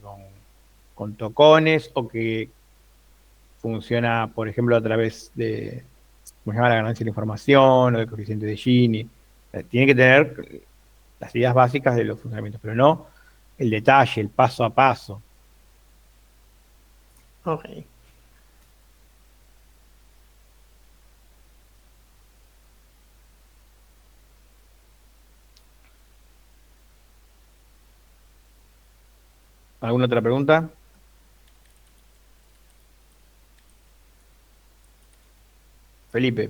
con tocones o que funciona, por ejemplo, a través de, ¿cómo se llama? La ganancia de la información o del coeficiente de Gini. Tiene que tener las ideas básicas de los funcionamientos, pero no el detalle, el paso a paso. Ok. ¿Alguna otra pregunta? Felipe.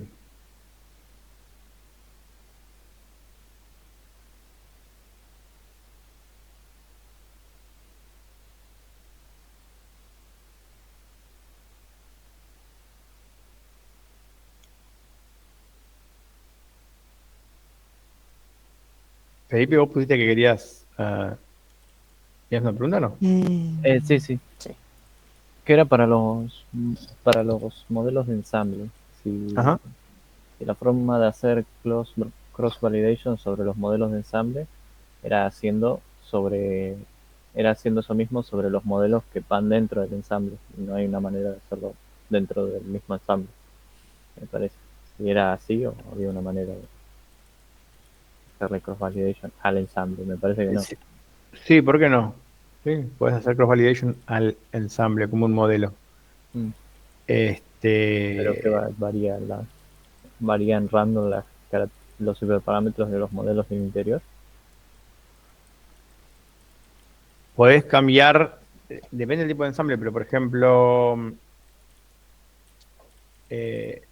Felipe, vos pusiste que querías. ¿Tienes una pregunta o no? Sí, sí. Sí. Que era para los modelos de ensamble. Si, Ajá. si la forma de hacer cross validation sobre los modelos de ensamble era haciendo sobre era haciendo eso mismo sobre los modelos que van dentro del ensamble. No hay una manera de hacerlo dentro del mismo ensamble, me parece. Si era así o había una manera de hacerle cross validation al ensamble, me parece que no. Sí, sí, ¿por qué no? Sí, puedes hacer cross-validation al ensamble como un modelo. Mm. Pero que Este, varía en random los hiperparámetros de los modelos del interior. podés cambiar, depende del tipo de ensamble, pero por ejemplo, eh,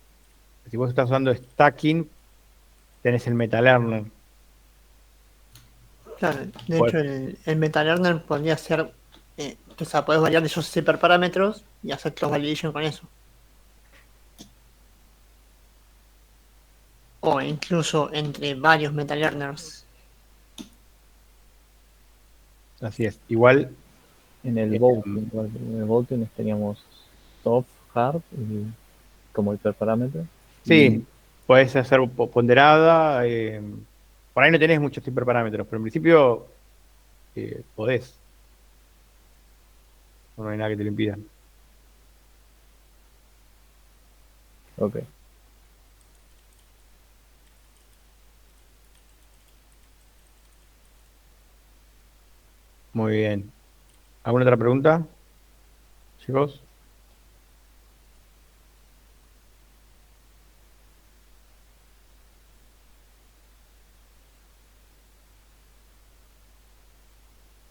si vos estás usando stacking, tenés el MetaLearner. Claro, de Podés- hecho el metalearner podría ser, o sea, podés variar de esos hiperparámetros y hacer cross validation con eso. O incluso entre varios metalearners. Así es. Igual, En el eh, voting, en el voting teníamos soft, hard y como hiperparámetro. Y sí, podés hacer ponderada. Por ahí no tenés muchos hiperparámetros, pero en principio podés. No hay nada que te lo impida. ok. Muy bien. ¿Alguna otra pregunta, chicos?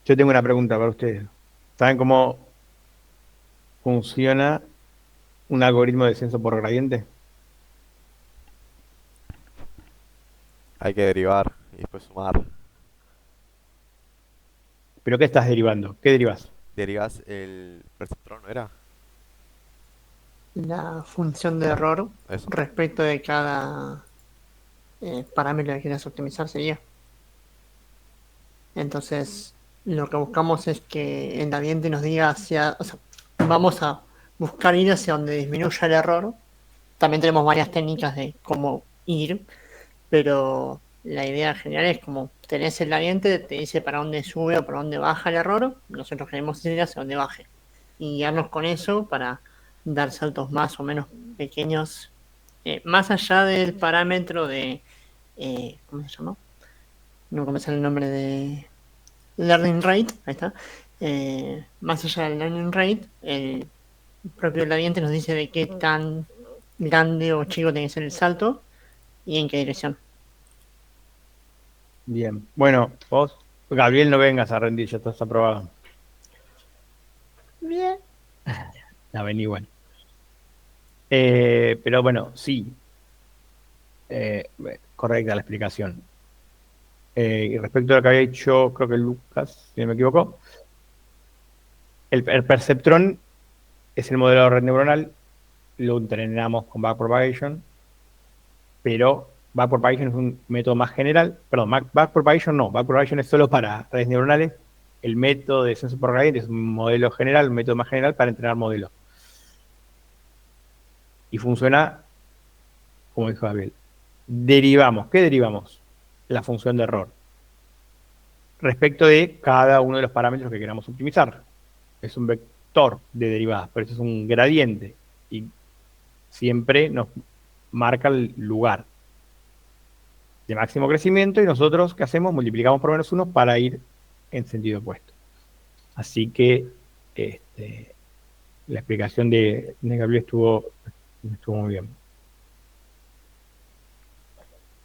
Yo tengo una pregunta para ustedes. ¿Saben cómo funciona un algoritmo de descenso por gradiente? Hay que derivar y después sumar. ¿Pero qué estás derivando? ¿Qué derivas? Derivas el perceptrón, ¿no era? La función de error Eso. respecto de cada parámetro que quieras optimizar sería. Entonces, lo que buscamos es que el gradiente nos diga hacia, o sea, vamos a buscar ir hacia donde disminuya el error. También tenemos varias técnicas de cómo ir, pero la idea general es como tenés el gradiente, te dice para dónde sube o para dónde baja el error, nosotros queremos ir hacia donde baje. Y guiarnos con eso para dar saltos más o menos pequeños, más allá del parámetro de, ¿cómo se llama? No me sale el nombre de learning rate, ahí está. Más allá del learning rate, el propio gradiente nos dice de qué tan grande o chico tiene que ser el salto y en qué dirección. Bien. Bueno, vos, Gabriel, no vengas a rendir, ya estás aprobado. Bien. No, vení igual. Pero bueno, sí. Correcta la explicación. Y respecto a lo que había dicho, creo que Lucas, si no me equivoco, el perceptrón es el modelo de red neuronal, lo entrenamos con backpropagation, pero backpropagation es un método más general. Perdón, backpropagation es solo para redes neuronales. El método de descenso por gradiente es un modelo general, un método más general para entrenar modelos. Y funciona, como dijo Gabriel. Derivamos. ¿Qué derivamos? La función de error. Respecto de cada uno de los parámetros que queramos optimizar. Es un vector de derivadas, pero eso es un gradiente. Y siempre nos marca el lugar de máximo crecimiento y nosotros, ¿qué hacemos? Multiplicamos por menos 1 para ir en sentido opuesto. Así que la explicación de Gabriel estuvo muy bien.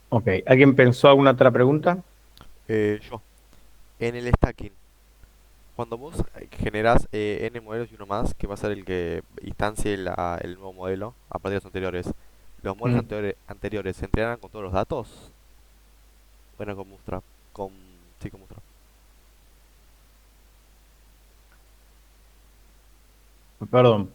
Ok, ¿alguien pensó alguna otra pregunta? Yo. En el stacking, cuando vos generás n modelos y uno más, que va a ser el que instancie el nuevo modelo a partir de los anteriores, ¿los modelos anteriores se entrenan con todos los datos? Bueno, con Bootstrap. Sí, con Bootstrap. Perdón,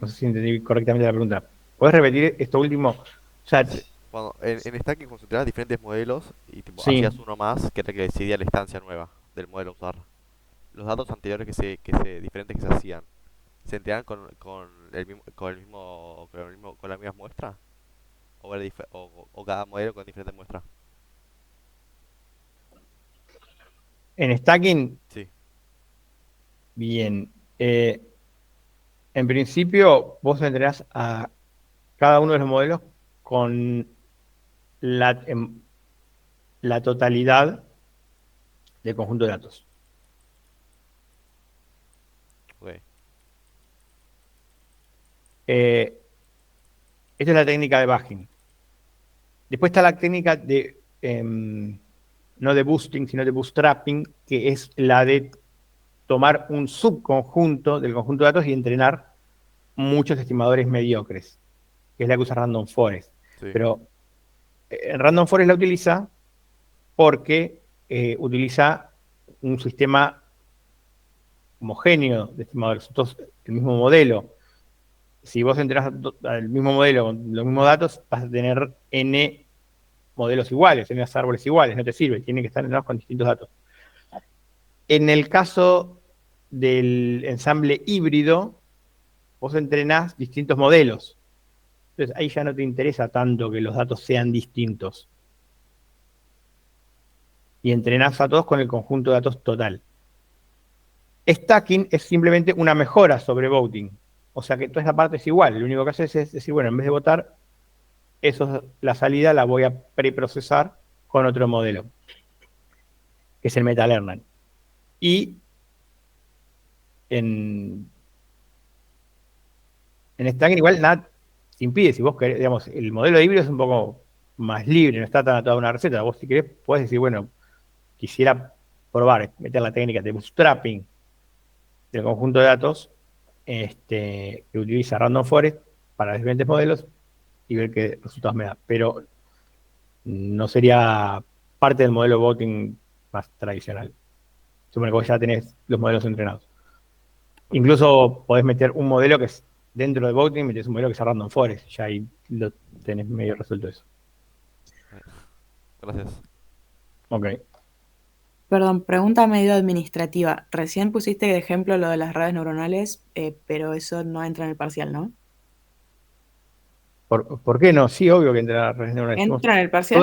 no sé si entendí correctamente la pregunta. ¿Puedes repetir esto último? O sea, Cuando, en stacking, cuando entrenás diferentes modelos y tipo, sí. hacías uno más, que era el que decidía la instancia nueva del modelo a usar. Los datos anteriores diferentes que se hacían, ¿se entrenan con la misma muestra? ¿O cada modelo con diferente muestra? En stacking, Sí. bien. En principio, vos entrenás a cada uno de los modelos con la totalidad del conjunto de datos. Ok. Esta es la técnica de Bagging. Después está la técnica de, no de boosting, sino de bootstrapping, que es la de tomar un subconjunto del conjunto de datos y entrenar muchos estimadores mediocres, que es la que usa Random Forest. Sí. Pero Random Forest la utiliza porque utiliza un sistema homogéneo de estimadores, entonces el mismo modelo. Si vos entrenás al mismo modelo con los mismos datos, vas a tener n modelos iguales, n árboles iguales, no te sirve, tienen que estar entrenados con distintos datos. En el caso del ensamble híbrido, vos entrenás distintos modelos. Entonces ahí ya no te interesa tanto que los datos sean distintos. Y entrenás a todos con el conjunto de datos total. Stacking es simplemente una mejora sobre voting. O sea que toda esa parte es igual. Lo único que haces es decir, bueno, en vez de votar, la salida la voy a preprocesar con otro modelo, que es el MetaLearner. Y en Stacking igual nada te impide. Si vos querés, digamos, el modelo de híbrido es un poco más libre, no está tan atado a una receta. Vos si querés podés decir, bueno, quisiera probar, meter la técnica de bootstrapping del conjunto de datos que utiliza Random Forest para diferentes modelos y ver qué resultados me da. Pero no sería parte del modelo voting más tradicional. Supone que vos ya tenés los modelos entrenados. Incluso podés meter un modelo que es dentro de voting, metés un modelo que es Random Forest. Ya ahí lo tenés medio resuelto eso. Gracias. Ok. Perdón, pregunta medio administrativa. Recién pusiste de ejemplo lo de las redes neuronales, pero eso no entra en el parcial, ¿no? ¿Por qué no? Sí, obvio que entra las redes neuronales. ¿Entra en el Todo, parcial?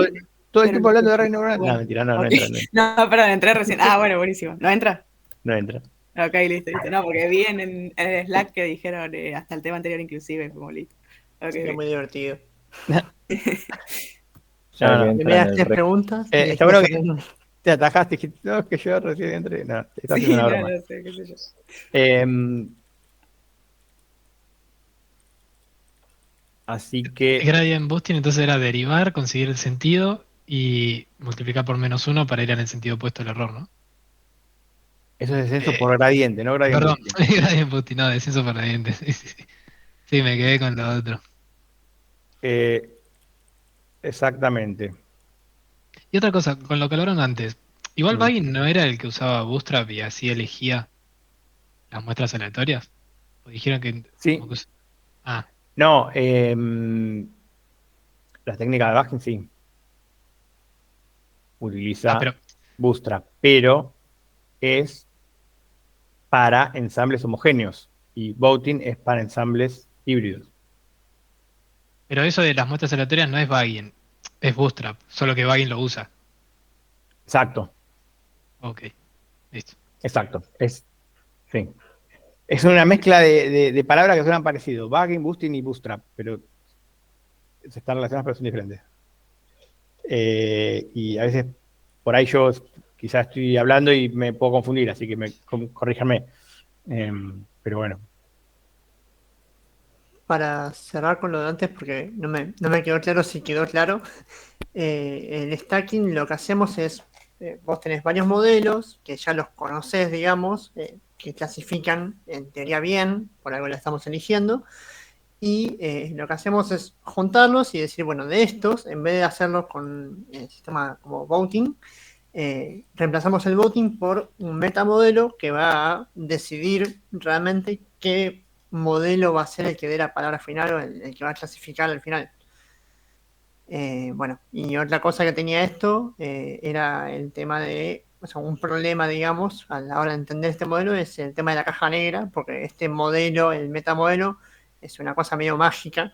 todo el Pero tiempo no hablando de sé. redes neuronales. Bueno, No, mentira, no, no ok. entra, no entra. No, perdón, entré recién. Ah, bueno, buenísimo. ¿No entra? No entra. Ok, listo, listo. No, porque vi en el Slack que dijeron hasta el tema anterior inclusive, como listo. Ok, Sería ok. muy divertido. Ya No, que no. entra Primeras en el tres re- preguntas. Y Está dijimos bueno que en te atajaste y dijiste, no, es que yo recién entré. No, te está haciendo Sí, una no, broma. no sé, qué sé yo. Em, Así que Gradient boosting entonces era derivar, conseguir el sentido y multiplicar por -1 para ir en el sentido opuesto al error, ¿no? eso es descenso Eh, por gradiente, no gradient Perdón, boosting. gradient boosting, no, descenso por gradiente. Sí, sí, sí. Sí, me quedé con lo otro. Eh, Exactamente. Y otra cosa, con lo que hablaron antes, igual Mm. Baggin no era el que usaba Bootstrap y así elegía las muestras aleatorias. O dijeron que como Sí, que ah, no, la técnica de Baggins sí, utiliza pero Bootstrap, pero es para ensambles homogéneos y Voting es para ensambles híbridos. eso de las muestras aleatorias no es Baggin, es Bootstrap, solo que Baggin lo usa. Exacto, Ok, listo. exacto. Sí. Es una mezcla de palabras que suenan parecido, Bagging, Boosting y Bootstrap, pero se están relacionadas pero son diferentes. Y a veces por ahí yo quizás estoy hablando y me puedo confundir, así que corríjame. Pero bueno. para cerrar con lo de antes, porque no me quedó claro si quedó claro. En stacking lo que hacemos es, vos tenés varios modelos que ya los conocés, digamos, que clasifican en teoría bien, por algo la estamos eligiendo, y lo que hacemos es juntarlos y decir, bueno, de estos, en vez de hacerlos con el sistema como voting, reemplazamos el voting por un metamodelo que va a decidir realmente qué modelo va a ser el que dé la palabra final o el que va a clasificar al final. Bueno, y otra cosa que tenía esto era el tema de, o sea, un problema, digamos, a la hora de entender este modelo es el tema de la caja negra, porque este modelo, el metamodelo, es una cosa medio mágica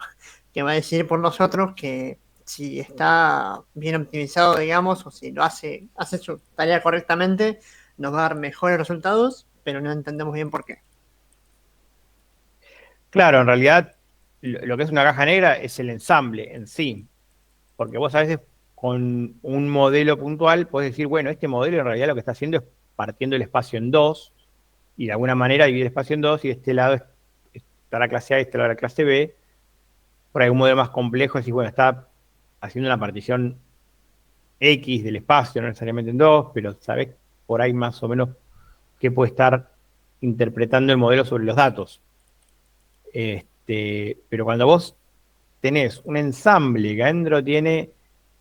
que va a decir por nosotros que si está bien optimizado, digamos, o si hace su tarea correctamente, nos va a dar mejores resultados, pero no entendemos bien por qué. Claro, en realidad lo que es una caja negra es el ensamble en sí, porque vos a veces con un modelo puntual podés decir, bueno, este modelo en realidad lo que está haciendo es partiendo el espacio en dos y de alguna manera divide el espacio en dos y de este lado está la clase A y de este lado la clase B. Por ahí un modelo más complejo es decir, bueno, está haciendo una partición X del espacio, no necesariamente en dos, pero sabés por ahí más o menos qué puede estar interpretando el modelo sobre los datos. Pero cuando vos tenés un ensamble que adentro tiene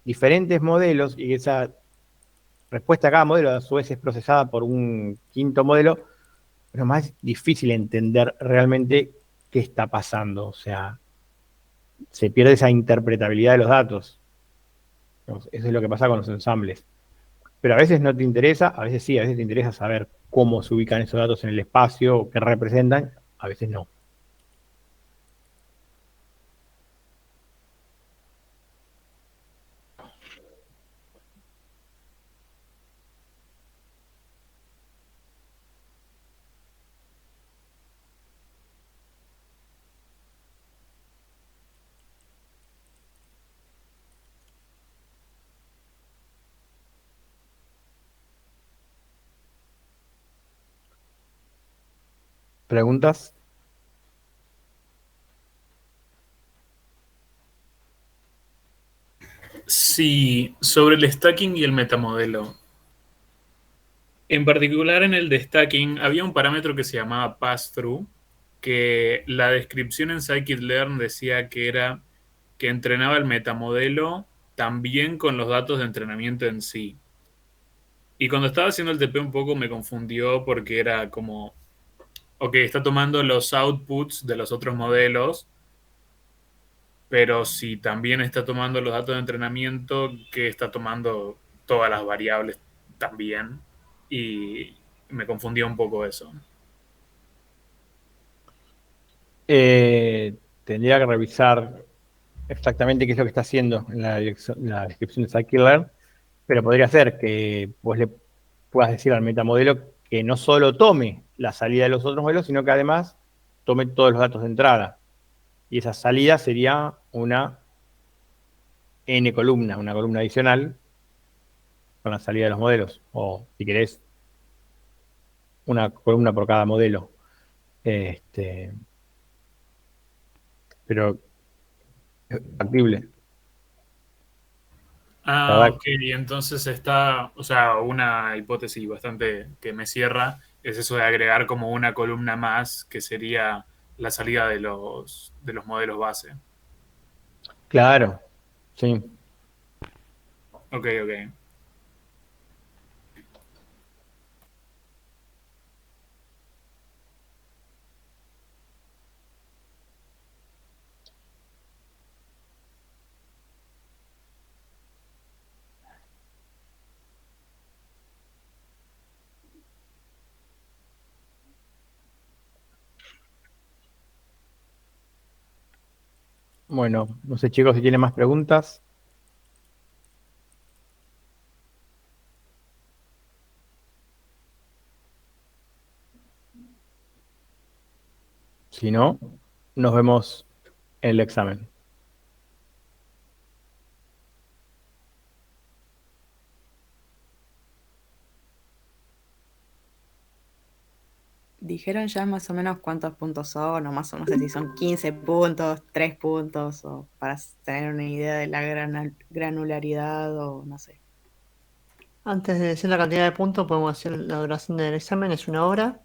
diferentes modelos y esa respuesta a cada modelo a su vez es procesada por un quinto modelo, es más difícil entender realmente qué está pasando. O sea, se pierde esa interpretabilidad de los datos. Eso es lo que pasa con los ensambles. Pero a veces no te interesa, a veces sí, a veces te interesa saber cómo se ubican esos datos en el espacio, o qué representan, a veces no. ¿Preguntas? Sí, sobre el stacking y el metamodelo. En particular en el de stacking había un parámetro que se llamaba pass-through, que la descripción en scikit-learn decía que era que entrenaba el metamodelo también con los datos de entrenamiento en sí. Y cuando estaba haciendo el TP un poco me confundió porque era como, ok, está tomando los outputs de los otros modelos, pero si también está tomando los datos de entrenamiento, que está tomando todas las variables también. Y me confundió un poco eso. Tendría que revisar exactamente qué es lo que está haciendo en la descripción de scikit-learn, pero podría ser que vos le puedas decir al metamodelo que no solo tome la salida de los otros modelos, sino que además tome todos los datos de entrada. Y esa salida sería una N columna, una columna adicional con la salida de los modelos. O si querés, una columna por cada modelo. Pero es factible. La verdad, Ok, entonces está, o sea, una hipótesis bastante que me cierra es eso de agregar como una columna más que sería la salida de los modelos base. claro, sí. Ok, ok. Bueno, no sé chicos si tienen más preguntas. Si no, nos vemos en el examen. ¿Dijeron ya más o menos cuántos puntos son? O más o menos, no sé si son 15 puntos, 3 puntos, o para tener una idea de la granularidad, o no sé. Antes de decir la cantidad de puntos, podemos decir la duración del examen, es 1 hora.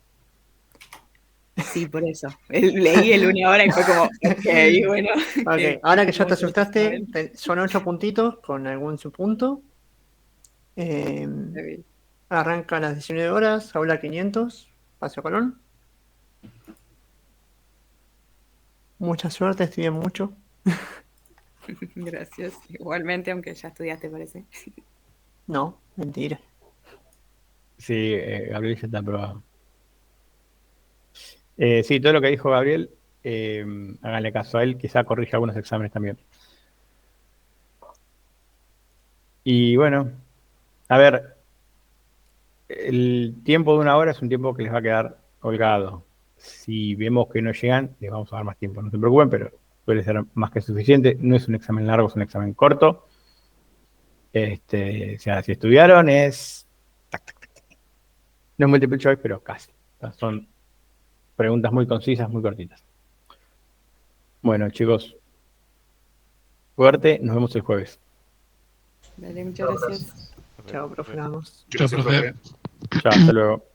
Sí, por eso. Leí el 1 hora y fue como, ok, bueno. Ok, ahora que ya te mucho asustaste, examen. son 8 puntitos con algún subpunto. Ok. Arranca a las 19 horas, aula 500, Paseo Colón. Mucha suerte, estudien mucho. Gracias. Igualmente, aunque ya estudiaste, parece. No, mentira. Sí, Gabriel ya está aprobado. Sí, todo lo que dijo Gabriel, háganle caso a él, quizá corrija algunos exámenes también. Y bueno, a ver, el tiempo de 1 hora es un tiempo que les va a quedar colgado. Si vemos que no llegan, les vamos a dar más tiempo. No se preocupen, pero suele ser más que suficiente. No es un examen largo, es un examen corto. O sea, si estudiaron es... tac, tac, tac, tac. No es multiple choice, pero casi. O sea, son preguntas muy concisas, muy cortitas. Bueno, chicos, suerte. Nos vemos el jueves. Dale, muchas gracias. Chao, profe. Vamos. Gracias, profe. profe. Chao, hasta luego.